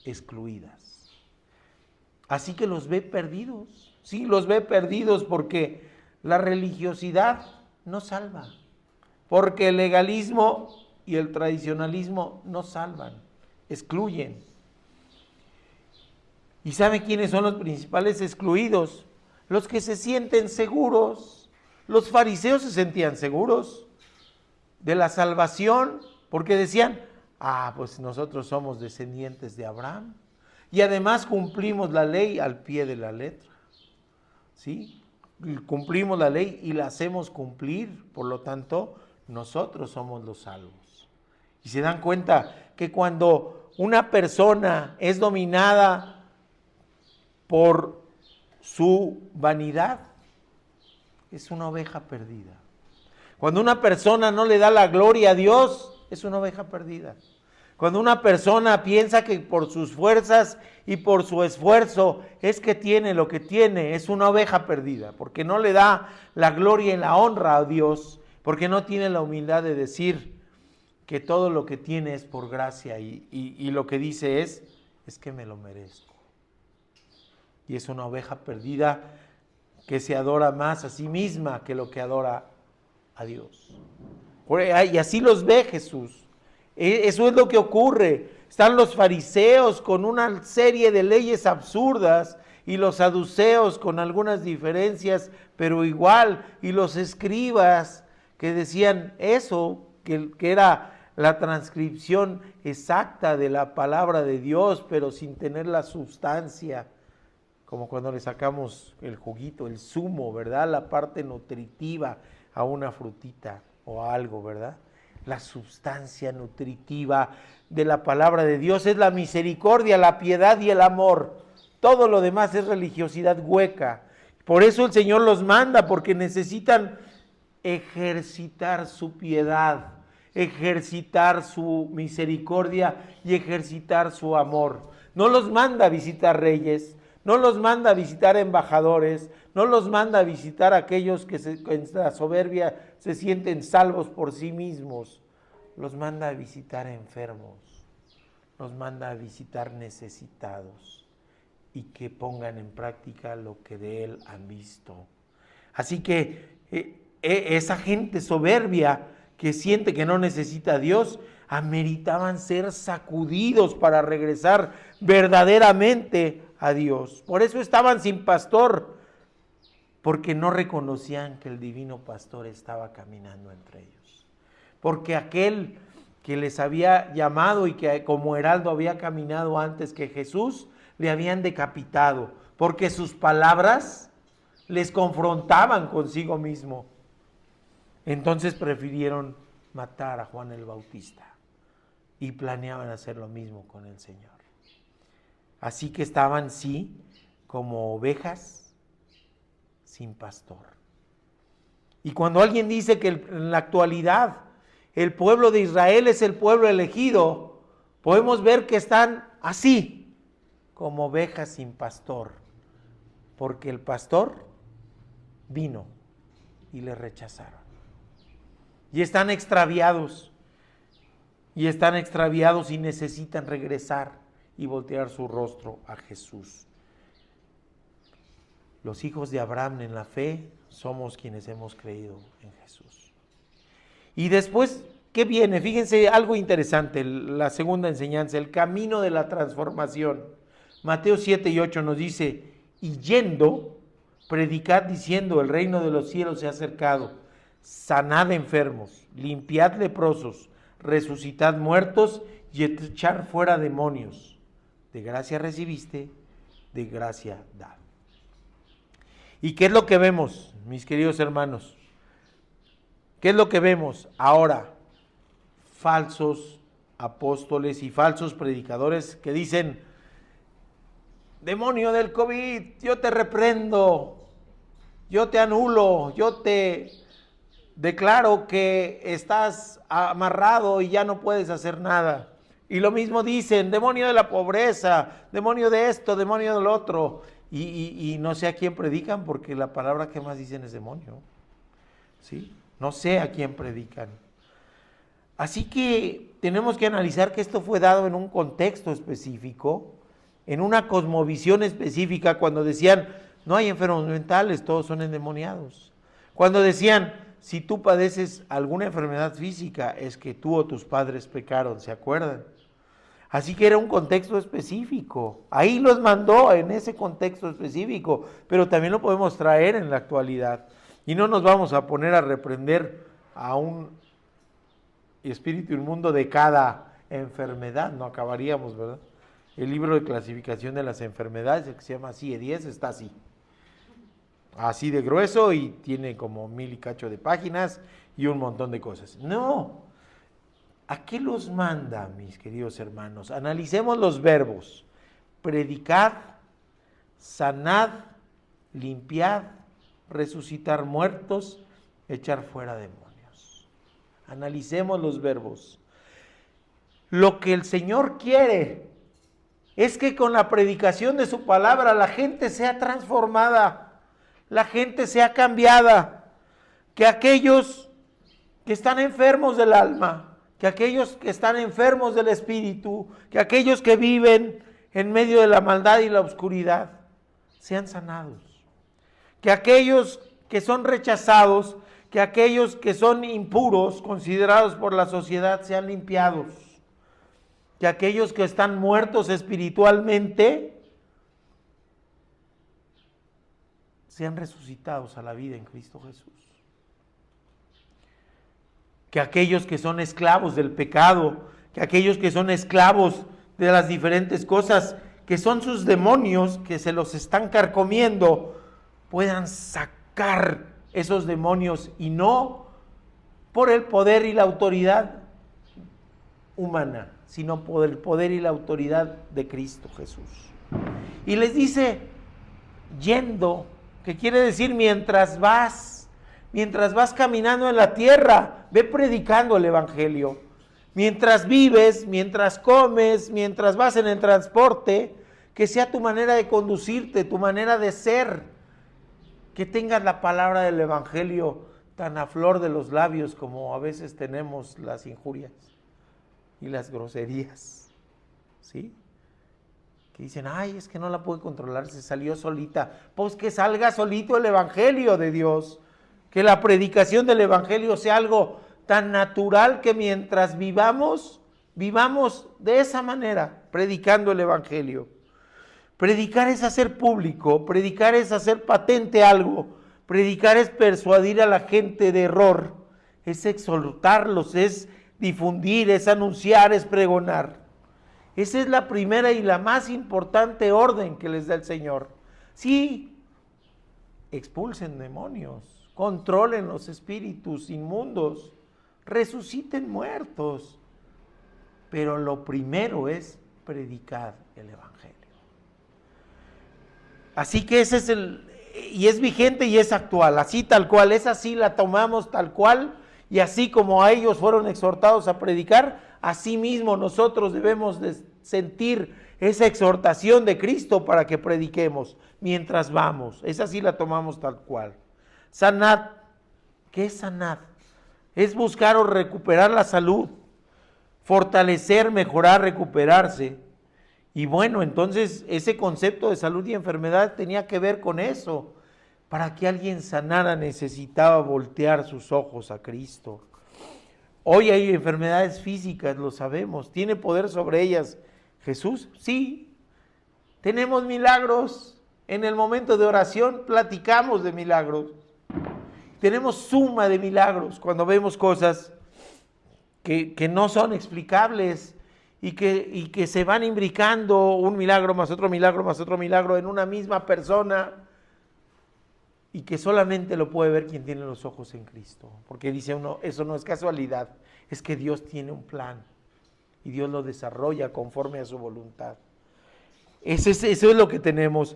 excluidas. Así que los ve perdidos. Sí, los ve perdidos porque la religiosidad no salva, porque el legalismo y el tradicionalismo no salvan, excluyen. ¿Y sabe quiénes son los principales excluidos? Los que se sienten seguros. Los fariseos se sentían seguros de la salvación porque decían, pues nosotros somos descendientes de Abraham y además cumplimos la ley al pie de la letra. ¿Sí? Cumplimos la ley y la hacemos cumplir, por lo tanto, nosotros somos los salvos. Y se dan cuenta que cuando una persona es dominada por su vanidad, es una oveja perdida. Cuando una persona no le da la gloria a Dios, es una oveja perdida. Cuando una persona piensa que por sus fuerzas y por su esfuerzo es que tiene lo que tiene, es una oveja perdida, porque no le da la gloria y la honra a Dios, porque no tiene la humildad de decir que todo lo que tiene es por gracia y lo que dice es que me lo merezco. Y es una oveja perdida que se adora más a sí misma que lo que adora a Dios. Y así los ve Jesús. Eso es lo que ocurre. Están los fariseos con una serie de leyes absurdas y los saduceos con algunas diferencias, pero igual, y los escribas que decían eso, que era la transcripción exacta de la palabra de Dios, pero sin tener la sustancia, como cuando le sacamos el juguito, el zumo, ¿verdad? La parte nutritiva a una frutita o a algo, ¿verdad? La sustancia nutritiva de la palabra de Dios es la misericordia, la piedad y el amor. Todo lo demás es religiosidad hueca. Por eso el Señor los manda, porque necesitan ejercitar su piedad, ejercitar su misericordia y ejercitar su amor. No los manda a visitar reyes, no los manda a visitar embajadores, no los manda a visitar a aquellos que en la soberbia se sienten salvos por sí mismos. Los manda a visitar enfermos, los manda a visitar necesitados y que pongan en práctica lo que de Él han visto. Así que esa gente soberbia que siente que no necesita a Dios, ameritaban ser sacudidos para regresar verdaderamente a Dios. Por eso estaban sin pastor, porque no reconocían que el divino pastor estaba caminando entre ellos. Porque aquel que les había llamado y que como heraldo había caminado antes que Jesús, le habían decapitado, porque sus palabras les confrontaban consigo mismo. Entonces prefirieron matar a Juan el Bautista y planeaban hacer lo mismo con el Señor. Así que estaban, sí, como ovejas sin pastor. Y cuando alguien dice que en la actualidad el pueblo de Israel es el pueblo elegido, podemos ver que están así, como ovejas sin pastor, porque el pastor vino y le rechazaron. Y están extraviados, y necesitan regresar y voltear su rostro a Jesús. Los hijos de Abraham en la fe somos quienes hemos creído en Jesús. Y después, ¿qué viene? Fíjense algo interesante, la segunda enseñanza, el camino de la transformación. Mateo 7 y 8 nos dice, y yendo, predicad diciendo, el reino de los cielos se ha acercado. Sanad enfermos, limpiad leprosos, resucitad muertos y echar fuera demonios. De gracia recibiste, de gracia dad. ¿Y qué es lo que vemos, mis queridos hermanos? ¿Qué es lo que vemos ahora? Falsos apóstoles y falsos predicadores que dicen, demonio del COVID, yo te reprendo, yo te anulo, yo te declaro que estás amarrado y ya no puedes hacer nada. Y lo mismo dicen, demonio de la pobreza, demonio de esto, demonio del otro. Y no sé a quién predican, porque la palabra que más dicen es demonio. ¿Sí? No sé a quién predican. Así que tenemos que analizar que esto fue dado en un contexto específico, en una cosmovisión específica, cuando decían, no hay enfermos mentales, todos son endemoniados. Cuando decían, si tú padeces alguna enfermedad física, es que tú o tus padres pecaron, ¿se acuerdan? Así que era un contexto específico. Ahí los mandó en ese contexto específico, pero también lo podemos traer en la actualidad. Y no nos vamos a poner a reprender a un espíritu inmundo de cada enfermedad, no acabaríamos, ¿verdad? El libro de clasificación de las enfermedades, el que se llama CIE-10, está así de grueso y tiene como 1000 y cacho de páginas y un montón de cosas. No, ¿a qué los manda, mis queridos hermanos? Analicemos los verbos: predicad, sanad, limpiad, resucitar muertos, echar fuera demonios. Analicemos los verbos. Lo que el Señor quiere es que con la predicación de su palabra la gente sea transformada, la gente sea cambiada, que aquellos que están enfermos del alma, que aquellos que están enfermos del espíritu, que aquellos que viven en medio de la maldad y la oscuridad, sean sanados. Que aquellos que son rechazados, que aquellos que son impuros, considerados por la sociedad, sean limpiados. que aquellos que están muertos espiritualmente sean resucitados a la vida en Cristo Jesús. Que aquellos que son esclavos del pecado, que aquellos que son esclavos de las diferentes cosas, que son sus demonios, que se los están carcomiendo, puedan sacar esos demonios y no por el poder y la autoridad humana, sino por el poder y la autoridad de Cristo Jesús. Y les dice, yendo, que quiere decir mientras vas caminando en la tierra, ve predicando el evangelio. Mientras vives, mientras comes, mientras vas en el transporte, que sea tu manera de conducirte, tu manera de ser, que tengas la palabra del evangelio tan a flor de los labios como a veces tenemos las injurias y las groserías, ¿sí? Que dicen, ay, es que no la pude controlar, se salió solita. Pues que salga solito el evangelio de Dios, que la predicación del evangelio sea algo tan natural que mientras vivamos de esa manera, predicando el evangelio. Predicar es hacer público, predicar es hacer patente algo, predicar es persuadir a la gente de error, es exhortarlos, es difundir, es anunciar, es pregonar. Esa es la primera y la más importante orden que les da el Señor. Sí, expulsen demonios, controlen los espíritus inmundos, resuciten muertos, pero lo primero es predicar el evangelio. Así que ese es y es vigente y es actual, así tal cual, esa sí la tomamos tal cual, y así como a ellos fueron exhortados a predicar, así mismo nosotros debemos de sentir esa exhortación de Cristo para que prediquemos mientras vamos, esa sí la tomamos tal cual. Sanad, ¿qué es sanad? Es buscar o recuperar la salud, fortalecer, mejorar, recuperarse. Y bueno, entonces ese concepto de salud y enfermedad tenía que ver con eso. Para que alguien sanara necesitaba voltear sus ojos a Cristo. Hoy hay enfermedades físicas, lo sabemos. ¿Tiene poder sobre ellas Jesús? Sí. Tenemos milagros. En el momento de oración platicamos de milagros. Tenemos suma de milagros cuando vemos cosas que no son explicables y que se van imbricando un milagro más otro milagro más otro milagro en una misma persona, y que solamente lo puede ver quien tiene los ojos en Cristo, porque dice uno, eso no es casualidad, es que Dios tiene un plan y Dios lo desarrolla conforme a su voluntad. Eso es lo que tenemos.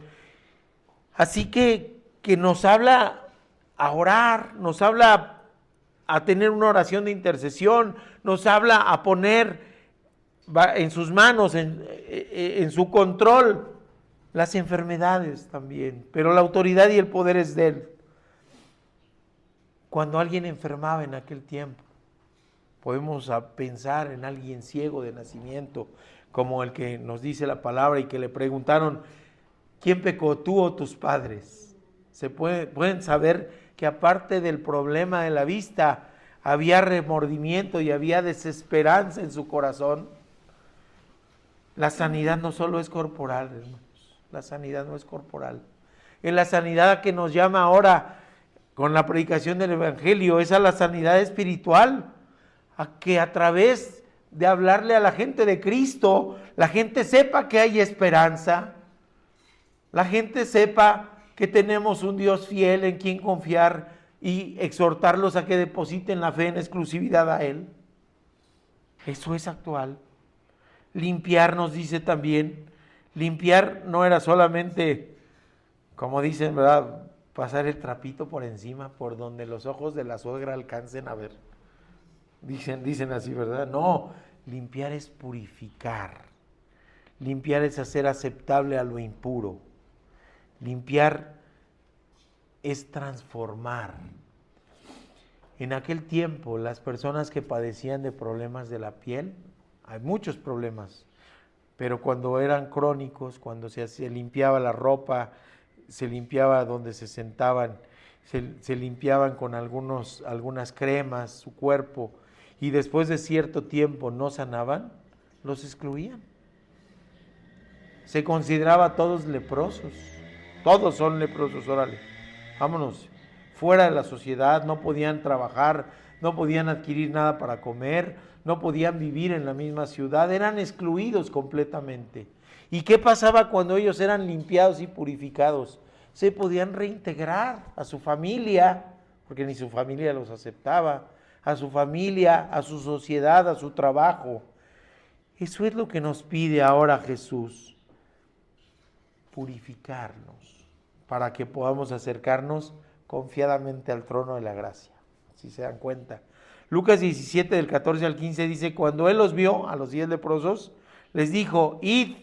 Así que nos habla a orar, nos habla a tener una oración de intercesión, nos habla a poner en sus manos, en su control, las enfermedades también, pero la autoridad y el poder es de Él. Cuando alguien enfermaba en aquel tiempo, podemos pensar en alguien ciego de nacimiento, como el que nos dice la palabra y que le preguntaron, ¿quién pecó, tú o tus padres? Pueden saber que aparte del problema de la vista, había remordimiento y había desesperanza en su corazón. La sanidad no solo es corporal, hermanos, la sanidad no es corporal. Es la sanidad que nos llama ahora con la predicación del evangelio, es a la sanidad espiritual, a que a través de hablarle a la gente de Cristo, la gente sepa que hay esperanza, la gente sepa que tenemos un Dios fiel en quien confiar y exhortarlos a que depositen la fe en exclusividad a Él. Eso es actual. Limpiar, nos dice también, limpiar no era solamente, como dicen, ¿verdad?, pasar el trapito por encima, por donde los ojos de la suegra alcancen a ver. Dicen así, ¿verdad? No, limpiar es purificar. Limpiar es hacer aceptable a lo impuro. Limpiar es transformar. En aquel tiempo, las personas que padecían de problemas de la piel, hay muchos problemas, pero cuando eran crónicos, cuando se limpiaba la ropa, se limpiaba donde se sentaban, se limpiaban con algunas cremas su cuerpo, y después de cierto tiempo no sanaban, los excluían. Se consideraba a todos leprosos. Todos son leprosos, órale. Vámonos. Fuera de la sociedad, no podían trabajar, no podían adquirir nada para comer, no podían vivir en la misma ciudad, eran excluidos completamente. ¿Y qué pasaba cuando ellos eran limpiados y purificados? Se podían reintegrar a su familia, porque ni su familia los aceptaba, a su familia, a su sociedad, a su trabajo. Eso es lo que nos pide ahora Jesús, purificarnos, para que podamos acercarnos confiadamente al trono de la gracia, si se dan cuenta. Lucas 17 del 14 al 15 dice, cuando él los vio, a los 10 leprosos, les dijo, id,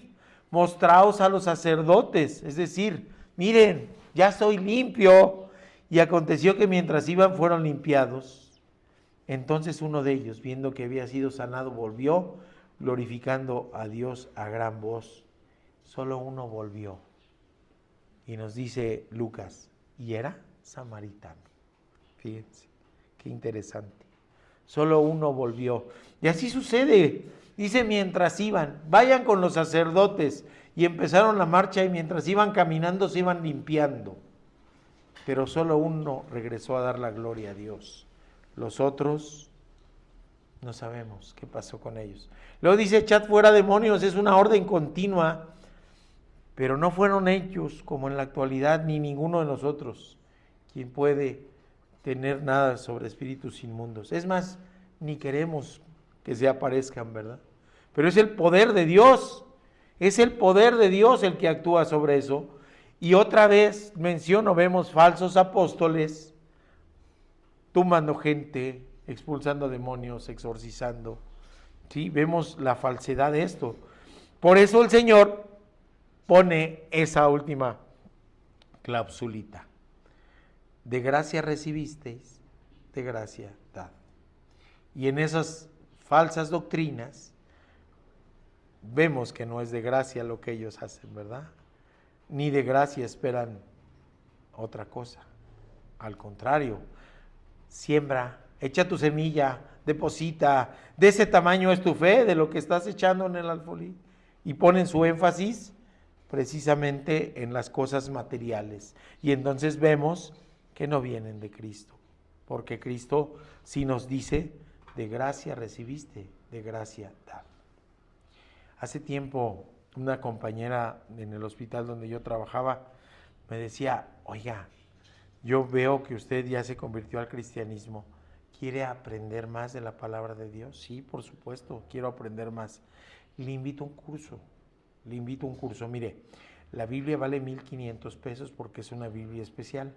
mostraos a los sacerdotes, es decir, miren, ya soy limpio. Y aconteció que mientras iban fueron limpiados. Entonces uno de ellos, viendo que había sido sanado, volvió, glorificando a Dios a gran voz. Solo uno volvió. Y nos dice Lucas, y era samaritano. Fíjense, qué interesante. Solo uno volvió. Y así sucede. Dice, mientras iban, vayan con los sacerdotes. Y empezaron la marcha y mientras iban caminando se iban limpiando. Pero solo uno regresó a dar la gloria a Dios. Los otros no sabemos qué pasó con ellos. Luego dice, echad fuera demonios, es una orden continua. Pero no fueron ellos, como en la actualidad, ni ninguno de nosotros, quien puede tener nada sobre espíritus inmundos. Es más, ni queremos que se aparezcan, ¿verdad? Pero es el poder de Dios, es el poder de Dios el que actúa sobre eso. Y otra vez menciono, vemos falsos apóstoles tumbando gente, expulsando demonios, exorcizando. ¿Sí? Vemos la falsedad de esto. Por eso el Señor pone esa última clausulita. De gracia recibisteis, de gracia dad. Y en esas falsas doctrinas vemos que no es de gracia lo que ellos hacen, ¿verdad? Ni de gracia esperan otra cosa. Al contrario, siembra, echa tu semilla, deposita, de ese tamaño es tu fe, de lo que estás echando en el alfolí. Y ponen su énfasis precisamente en las cosas materiales. Y entonces vemos que no vienen de Cristo, porque Cristo sí nos dice, de gracia recibiste, de gracia dad. Hace tiempo una compañera en el hospital donde yo trabajaba me decía, oiga, yo veo que usted ya se convirtió al cristianismo, ¿quiere aprender más de la palabra de Dios? Sí, por supuesto, quiero aprender más. Le invito a un curso, mire, la Biblia vale 1,500 pesos porque es una Biblia especial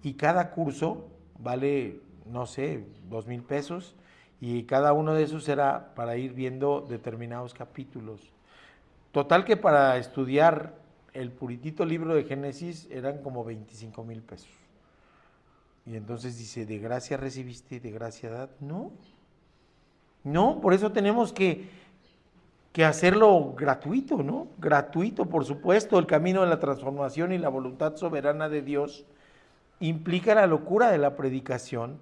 y cada curso vale, no sé, 2,000 pesos y cada uno de esos será para ir viendo determinados capítulos. Total que para estudiar el puritito libro de Génesis eran como 25,000 pesos. Y entonces dice, ¿de gracia recibiste, de gracia dad? No, por eso tenemos que hacerlo gratuito, ¿no? Gratuito, por supuesto. El camino de la transformación y la voluntad soberana de Dios implica la locura de la predicación,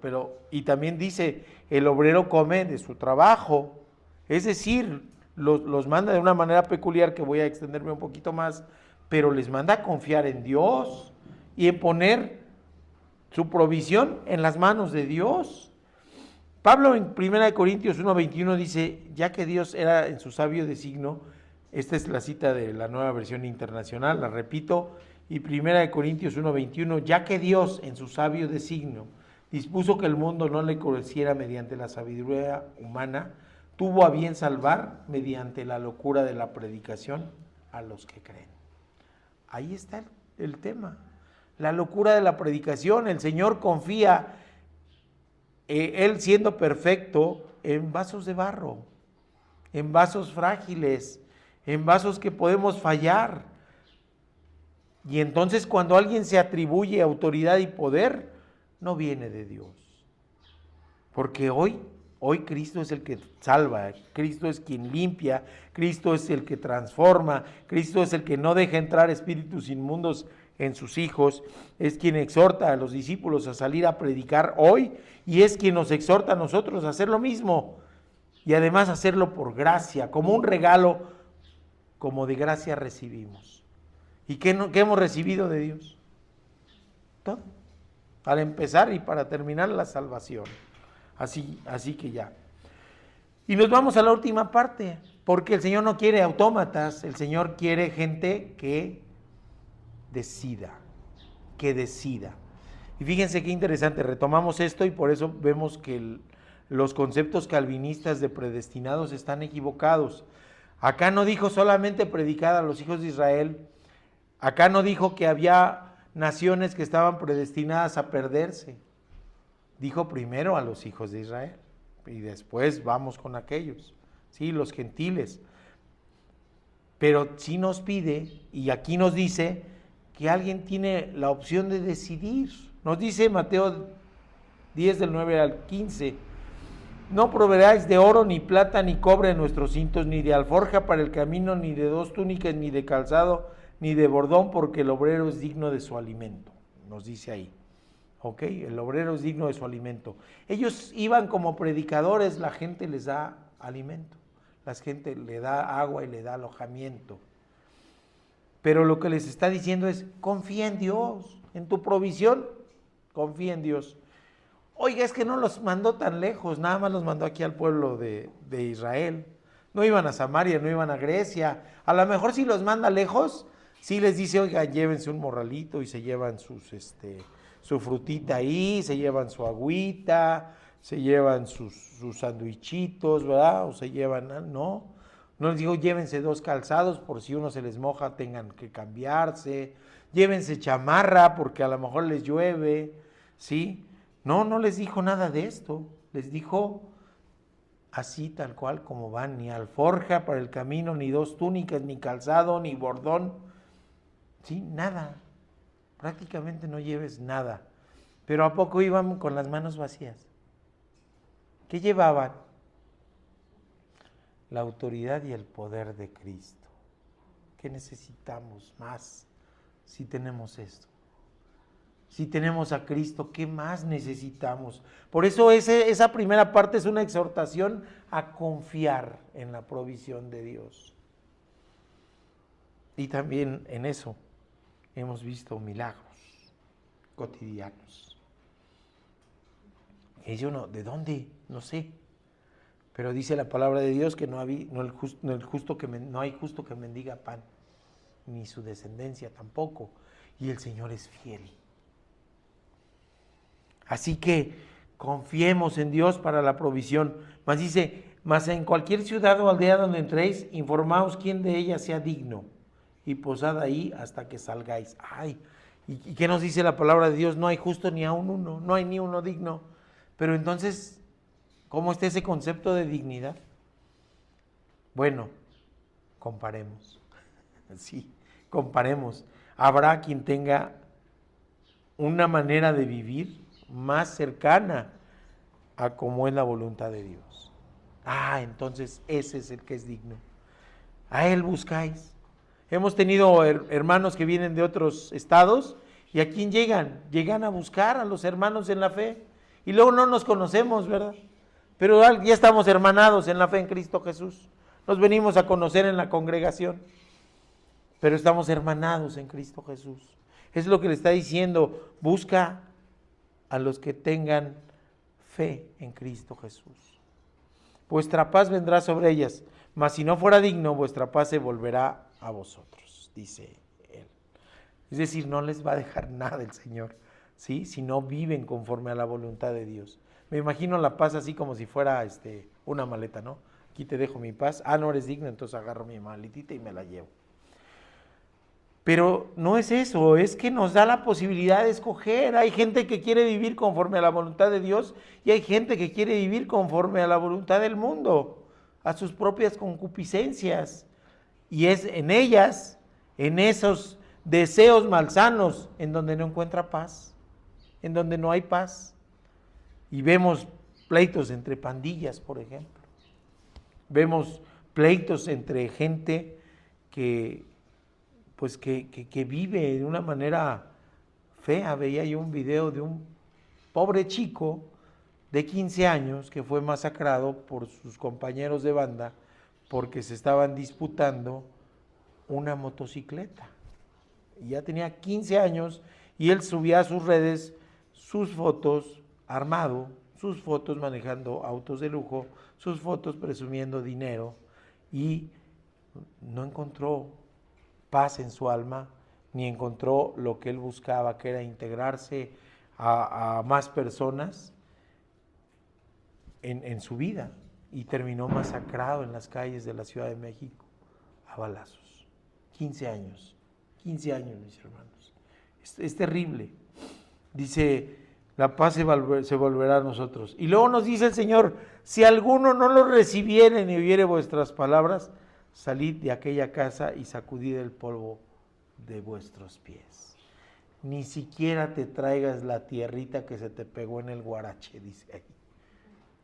y también dice, el obrero come de su trabajo, es decir, los manda de una manera peculiar que voy a extenderme un poquito más, pero les manda a confiar en Dios y en poner su provisión en las manos de Dios. Pablo en 1 Corintios 1:21 dice, ya que Dios era en su sabio designio, esta es la cita de la Nueva Versión Internacional, la repito, y 1 Corintios 1:21, ya que Dios en su sabio designio dispuso que el mundo no le conociera mediante la sabiduría humana, tuvo a bien salvar mediante la locura de la predicación a los que creen. Ahí está el tema, la locura de la predicación. El Señor confía, Él siendo perfecto, en vasos de barro, en vasos frágiles, en vasos que podemos fallar. Y entonces cuando alguien se atribuye autoridad y poder, no viene de Dios. Porque hoy Cristo es el que salva, Cristo es quien limpia, Cristo es el que transforma, Cristo es el que no deja entrar espíritus inmundos en sus hijos, es quien exhorta a los discípulos a salir a predicar hoy y es quien nos exhorta a nosotros a hacer lo mismo. y además hacerlo por gracia, como un regalo, como de gracia recibimos. ¿Y qué hemos recibido de Dios? Todo. Para empezar y para terminar, la salvación. Así que ya. Y nos vamos a la última parte, porque el Señor no quiere autómatas, el Señor quiere gente que decida. Y fíjense qué interesante, retomamos esto y por eso vemos que los conceptos calvinistas de predestinados están equivocados. Acá no dijo solamente predicar a los hijos de Israel, acá no dijo que había naciones que estaban predestinadas a perderse, dijo primero a los hijos de Israel y después vamos con aquellos, ¿sí? Los gentiles. Pero sí nos pide, y aquí nos dice, que alguien tiene la opción de decidir. Nos dice Mateo 10 del 9 al 15, no proveeráis de oro, ni plata, ni cobre en nuestros cintos, ni de alforja para el camino, ni de 2 túnicas, ni de calzado, ni de bordón, porque el obrero es digno de su alimento, nos dice ahí. ¿Ok? El obrero es digno de su alimento. Ellos iban como predicadores, la gente les da alimento, la gente le da agua y le da alojamiento. Pero lo que les está diciendo es, confía en Dios, en tu provisión, confía en Dios. Oiga, es que no los mandó tan lejos, nada más los mandó aquí al pueblo de Israel. No iban a Samaria, no iban a Grecia. A lo mejor si los manda lejos, sí les dice, oiga, llévense un morralito y se llevan su frutita ahí, se llevan su agüita, se llevan sus sandwichitos, ¿verdad? O se llevan, no les digo, llévense 2 calzados por si uno se les moja, tengan que cambiarse, llévense chamarra porque a lo mejor les llueve, ¿sí? No les dijo nada de esto, les dijo así tal cual como van, ni alforja para el camino, ni 2 túnicas, ni calzado, ni bordón, ¿sí? Nada. Prácticamente no lleves nada. Pero ¿a poco iban con las manos vacías? ¿Qué llevaban? La autoridad y el poder de Cristo. ¿Qué necesitamos más si tenemos esto? Si tenemos a Cristo, ¿qué más necesitamos? Por eso esa primera parte es una exhortación a confiar en la provisión de Dios. Y también en eso hemos visto milagros cotidianos. Y yo ¿de dónde? No sé. Pero dice la palabra de Dios que no hay justo que mendiga pan, ni su descendencia tampoco. Y el Señor es fiel. Así que confiemos en Dios para la provisión. Mas dice, mas en cualquier ciudad o aldea donde entréis, informaos quién de ellas sea digno, y posad ahí hasta que salgáis. Ay, ¿y qué nos dice la palabra de Dios? No hay justo ni aun uno, no hay ni uno digno. Pero entonces, ¿cómo está ese concepto de dignidad? Bueno, comparemos. Sí, comparemos. Habrá quien tenga una manera de vivir más cercana a cómo es la voluntad de Dios. Entonces ese es el que es digno. A Él buscáis. Hemos tenido hermanos que vienen de otros estados y ¿a quién llegan? Llegan a buscar a los hermanos en la fe y luego no nos conocemos, ¿verdad? Pero ya estamos hermanados en la fe en Cristo Jesús. Nos venimos a conocer en la congregación, pero estamos hermanados en Cristo Jesús. Es lo que le está diciendo, busca a los que tengan fe en Cristo Jesús. Vuestra paz vendrá sobre ellas, mas si no fuera digno, vuestra paz se volverá a vosotros, dice él. Es decir, no les va a dejar nada el Señor, ¿sí? Si no viven conforme a la voluntad de Dios. Me imagino la paz así como si fuera una maleta, ¿no? Aquí te dejo mi paz. No eres digno, entonces agarro mi maletita y me la llevo. Pero no es eso, es que nos da la posibilidad de escoger. Hay gente que quiere vivir conforme a la voluntad de Dios y hay gente que quiere vivir conforme a la voluntad del mundo, a sus propias concupiscencias. Y es en ellas, en esos deseos malsanos, en donde no encuentra paz, en donde no hay paz. Y vemos pleitos entre pandillas, por ejemplo. Vemos pleitos entre gente que vive de una manera fea. Veía yo un video de un pobre chico de 15 años que fue masacrado por sus compañeros de banda porque se estaban disputando una motocicleta. Y ya tenía 15 años y él subía a sus redes sus fotos armado, sus fotos manejando autos de lujo, sus fotos presumiendo dinero, y no encontró paz en su alma, ni encontró lo que él buscaba, que era integrarse a más personas en su vida, y terminó masacrado en las calles de la Ciudad de México a balazos. 15 años, mis hermanos. Es terrible. Dice, la paz se volverá a nosotros. Y luego nos dice el Señor, si alguno no lo recibiere ni oyere vuestras palabras, salid de aquella casa y sacudid el polvo de vuestros pies. Ni siquiera te traigas la tierrita que se te pegó en el guarache, dice ahí.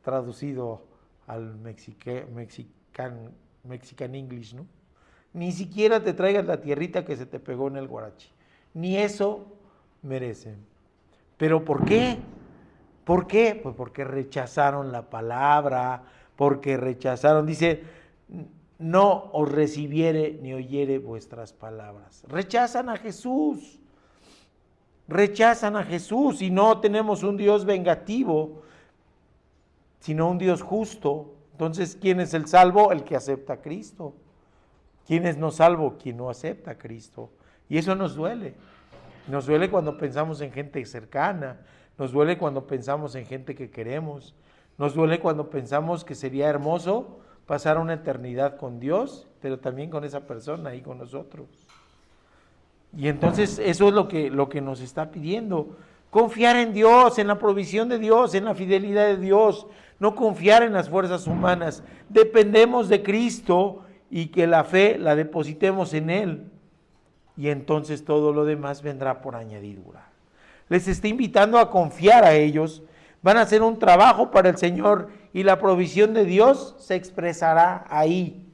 Traducido al Mexican English, ¿no? Ni siquiera te traigas la tierrita que se te pegó en el guarache. Ni eso merecen. ¿Pero por qué? ¿Por qué? Pues porque rechazaron la palabra, porque rechazaron, dice, no os recibiere ni oyere vuestras palabras. Rechazan a Jesús. Rechazan a Jesús, y no tenemos un Dios vengativo, sino un Dios justo. Entonces, ¿quién es el salvo? El que acepta a Cristo. ¿Quién es no salvo? Quien no acepta a Cristo. Y eso nos duele. Nos duele cuando pensamos en gente cercana, nos duele cuando pensamos en gente que queremos, nos duele cuando pensamos que sería hermoso pasar una eternidad con Dios, pero también con esa persona y con nosotros. Y entonces eso es lo que nos está pidiendo. Confiar en Dios, en la provisión de Dios, en la fidelidad de Dios, no confiar en las fuerzas humanas. Dependemos de Cristo y que la fe la depositemos en Él. Y entonces todo lo demás vendrá por añadidura. Les está invitando a confiar a ellos. Van a hacer un trabajo para el Señor y la provisión de Dios se expresará ahí.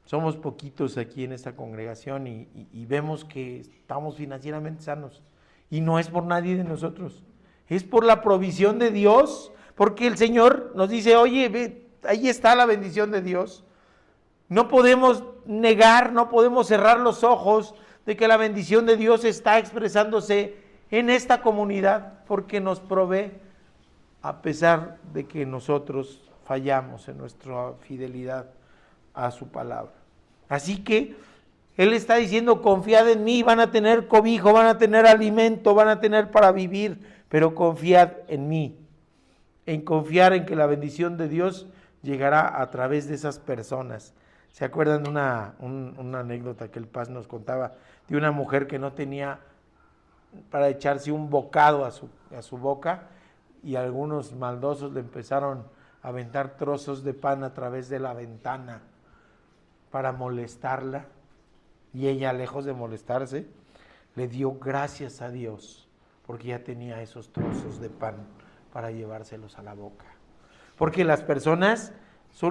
Somos poquitos aquí en esta congregación y vemos que estamos financieramente sanos. Y no es por nadie de nosotros. Es por la provisión de Dios. Porque el Señor nos dice, oye, ve, ahí está la bendición de Dios. No podemos negar, no podemos cerrar los ojos de que la bendición de Dios está expresándose en esta comunidad, porque nos provee a pesar de que nosotros fallamos en nuestra fidelidad a su palabra. Así que Él está diciendo, confiad en mí, van a tener cobijo, van a tener alimento, van a tener para vivir, pero confiad en mí, en confiar en que la bendición de Dios llegará a través de esas personas. ¿Se acuerdan de una anécdota que el Paz nos contaba de una mujer que no tenía para echarse un bocado a su boca, y algunos maldosos le empezaron a aventar trozos de pan a través de la ventana para molestarla? Y ella, lejos de molestarse, le dio gracias a Dios porque ya tenía esos trozos de pan para llevárselos a la boca. Porque las personas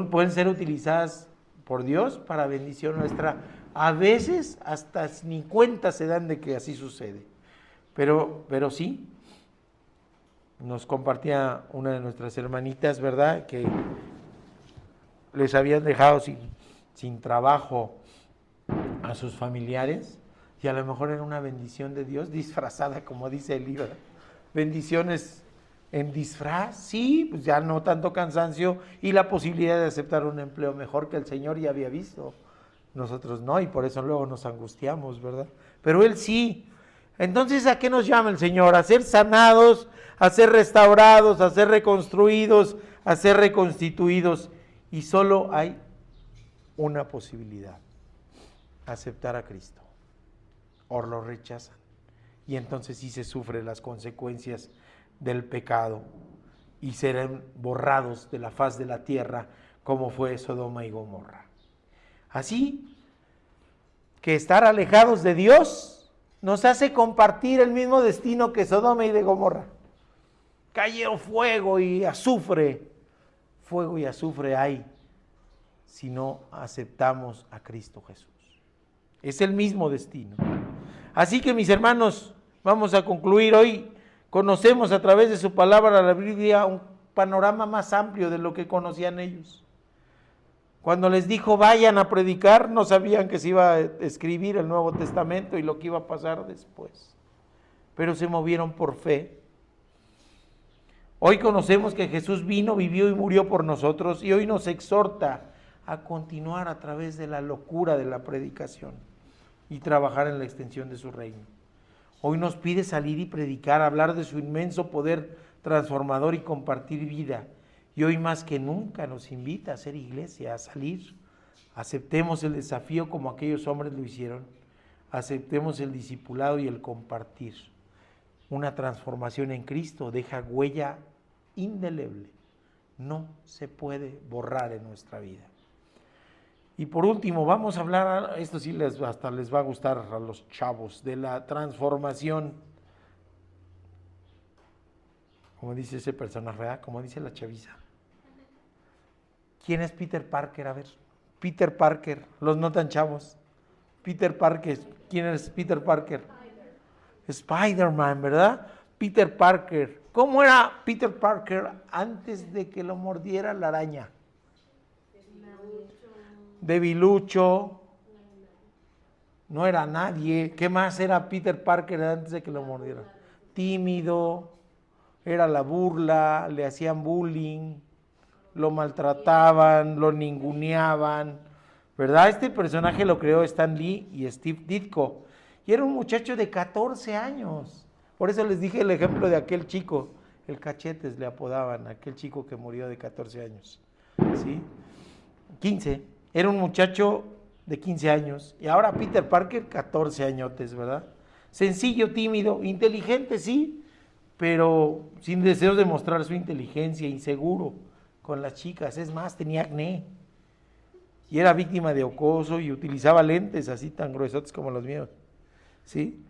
pueden ser utilizadas por Dios para bendición nuestra. A veces hasta ni cuenta se dan de que así sucede. Pero sí, nos compartía una de nuestras hermanitas, ¿verdad?, que les habían dejado sin trabajo a sus familiares, y a lo mejor era una bendición de Dios disfrazada, como dice el libro. Bendiciones en disfraz, sí, pues ya no tanto cansancio y la posibilidad de aceptar un empleo mejor que el Señor ya había visto. Nosotros no, y por eso luego nos angustiamos, ¿verdad? Pero Él sí. Entonces, ¿a qué nos llama el Señor? A ser sanados, a ser restaurados, a ser reconstruidos, a ser reconstituidos. Y solo hay una posibilidad: aceptar a Cristo. O lo rechazan. Y entonces sí se sufren las consecuencias del pecado y serán borrados de la faz de la tierra, como fue Sodoma y Gomorra. Así que estar alejados de Dios nos hace compartir el mismo destino que Sodoma y de Gomorra. Cayó fuego y azufre hay si no aceptamos a Cristo Jesús. Es el mismo destino. Así que, mis hermanos, vamos a concluir hoy Conocemos a través de su palabra, la Biblia, un panorama más amplio de lo que conocían ellos. Cuando les dijo vayan a predicar, no sabían que se iba a escribir el Nuevo Testamento y lo que iba a pasar después. Pero se movieron por fe. Hoy conocemos que Jesús vino, vivió y murió por nosotros y hoy nos exhorta a continuar a través de la locura de la predicación y trabajar en la extensión de su reino. Hoy nos pide salir y predicar, hablar de su inmenso poder transformador y compartir vida. Y hoy más que nunca nos invita a ser iglesia, a salir. Aceptemos el desafío como aquellos hombres lo hicieron. Aceptemos el discipulado y el compartir. Una transformación en Cristo deja huella indeleble. No se puede borrar en nuestra vida. Y por último, vamos a hablar, esto sí hasta les va a gustar a los chavos, de la transformación. Como dice ese personaje, ¿verdad? Como dice la chaviza. ¿Quién es Peter Parker? A ver, Peter Parker, los no tan chavos. Peter Parker, ¿quién es Peter Parker? Spider-Man, ¿verdad? Peter Parker. ¿Cómo era Peter Parker antes de que lo mordiera la araña? Debilucho. No era nadie. ¿Qué más era Peter Parker antes de que lo mordiera? Tímido. Era la burla, le hacían bullying, lo maltrataban, lo ninguneaban, ¿verdad? Este personaje lo creó Stan Lee y Steve Ditko. Y era un muchacho de 14 años. Por eso les dije el ejemplo de aquel chico, el Cachetes le apodaban, aquel chico que murió de 14 años. ¿Sí? 15. Era un muchacho de 15 años. Y ahora Peter Parker, 14 añotes, ¿verdad? Sencillo, tímido, inteligente, sí, pero sin deseos de mostrar su inteligencia, inseguro con las chicas. Es más, tenía acné. Y era víctima de acoso y utilizaba lentes así tan gruesotes como los míos. ¿Sí?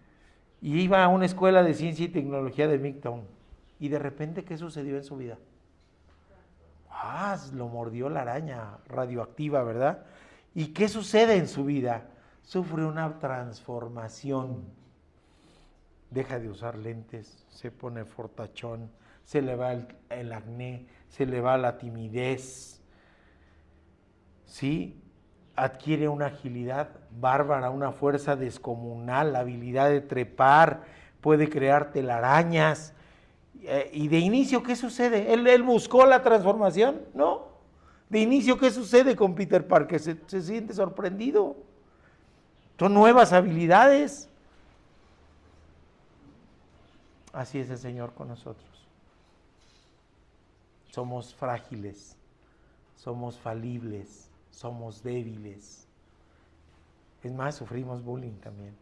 Y iba a una escuela de ciencia y tecnología de Midtown. Y de repente, ¿qué sucedió en su vida? Lo mordió la araña radioactiva, ¿verdad? ¿Y qué sucede en su vida? Sufre una transformación. Deja de usar lentes, se pone fortachón, se le va el acné, se le va la timidez. ¿Sí? Adquiere una agilidad bárbara, una fuerza descomunal, la habilidad de trepar, puede crear telarañas. Y de inicio, ¿qué sucede? ¿Él buscó la transformación? No. De inicio, ¿qué sucede con Peter Parker? Se siente sorprendido. Son nuevas habilidades. Así es el Señor con nosotros. Somos frágiles, somos falibles, somos débiles. Es más, sufrimos bullying también.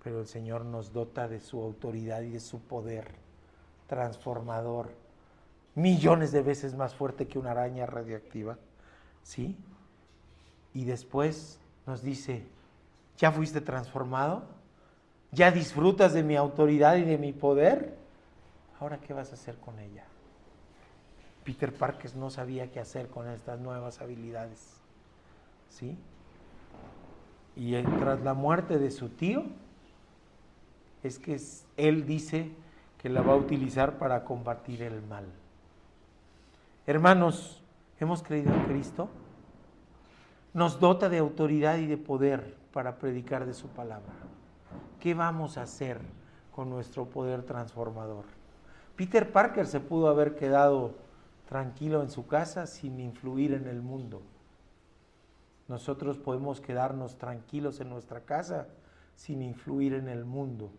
Pero el Señor nos dota de su autoridad y de su poder transformador, millones de veces más fuerte que una araña radioactiva, ¿sí? Y después nos dice, ¿ya fuiste transformado? ¿Ya disfrutas de mi autoridad y de mi poder? ¿Ahora qué vas a hacer con ella? Peter Parker no sabía qué hacer con estas nuevas habilidades, ¿sí? Y tras la muerte de su tío, es que él dice que la va a utilizar para combatir el mal. Hermanos, ¿hemos creído en Cristo? Nos dota de autoridad y de poder para predicar de su palabra. ¿Qué vamos a hacer con nuestro poder transformador? Peter Parker se pudo haber quedado tranquilo en su casa sin influir en el mundo. Nosotros podemos quedarnos tranquilos en nuestra casa sin influir en el mundo.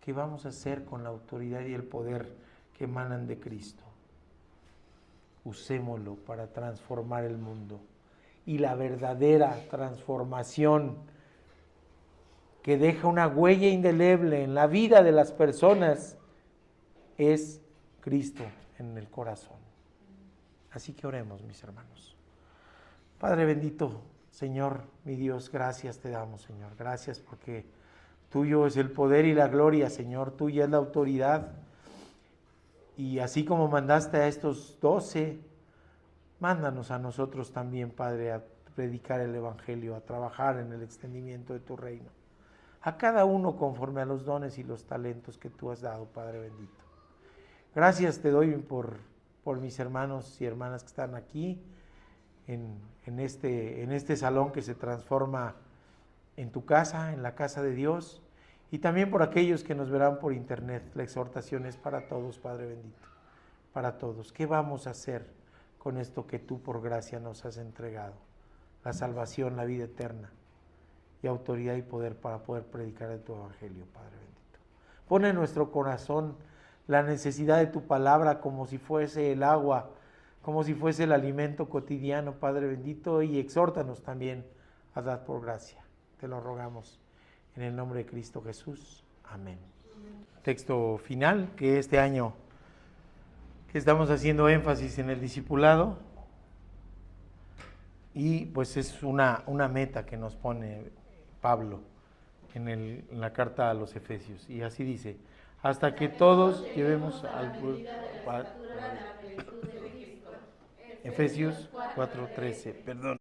¿Qué vamos a hacer con la autoridad y el poder que emanan de Cristo? Usémoslo para transformar el mundo. Y la verdadera transformación que deja una huella indeleble en la vida de las personas es Cristo en el corazón. Así que oremos, mis hermanos. Padre bendito, Señor, mi Dios, gracias te damos, Señor. Gracias porque tuyo es el poder y la gloria, Señor. Tuya es la autoridad. Y así como mandaste a estos 12, mándanos a nosotros también, Padre, a predicar el Evangelio, a trabajar en el extendimiento de tu reino. a cada uno conforme a los dones y los talentos que tú has dado, Padre bendito. Gracias te doy por mis hermanos y hermanas que están aquí, en este salón que se transforma en tu casa, en la casa de Dios, y también por aquellos que nos verán por internet. La exhortación es para todos, Padre bendito, para todos. ¿Qué vamos a hacer con esto que tú por gracia nos has entregado? La salvación, la vida eterna, y autoridad y poder para poder predicar de tu evangelio, Padre bendito. Pon en nuestro corazón la necesidad de tu palabra como si fuese el agua, como si fuese el alimento cotidiano, Padre bendito, y exhórtanos también a dar por gracia. Te lo rogamos en el nombre de Cristo Jesús. Amén. Texto final, que este año que estamos haciendo énfasis en el discipulado, y pues es una meta que nos pone Pablo en la carta a los Efesios, y así dice: hasta que todos llevemos al Efesios 4:13, perdón.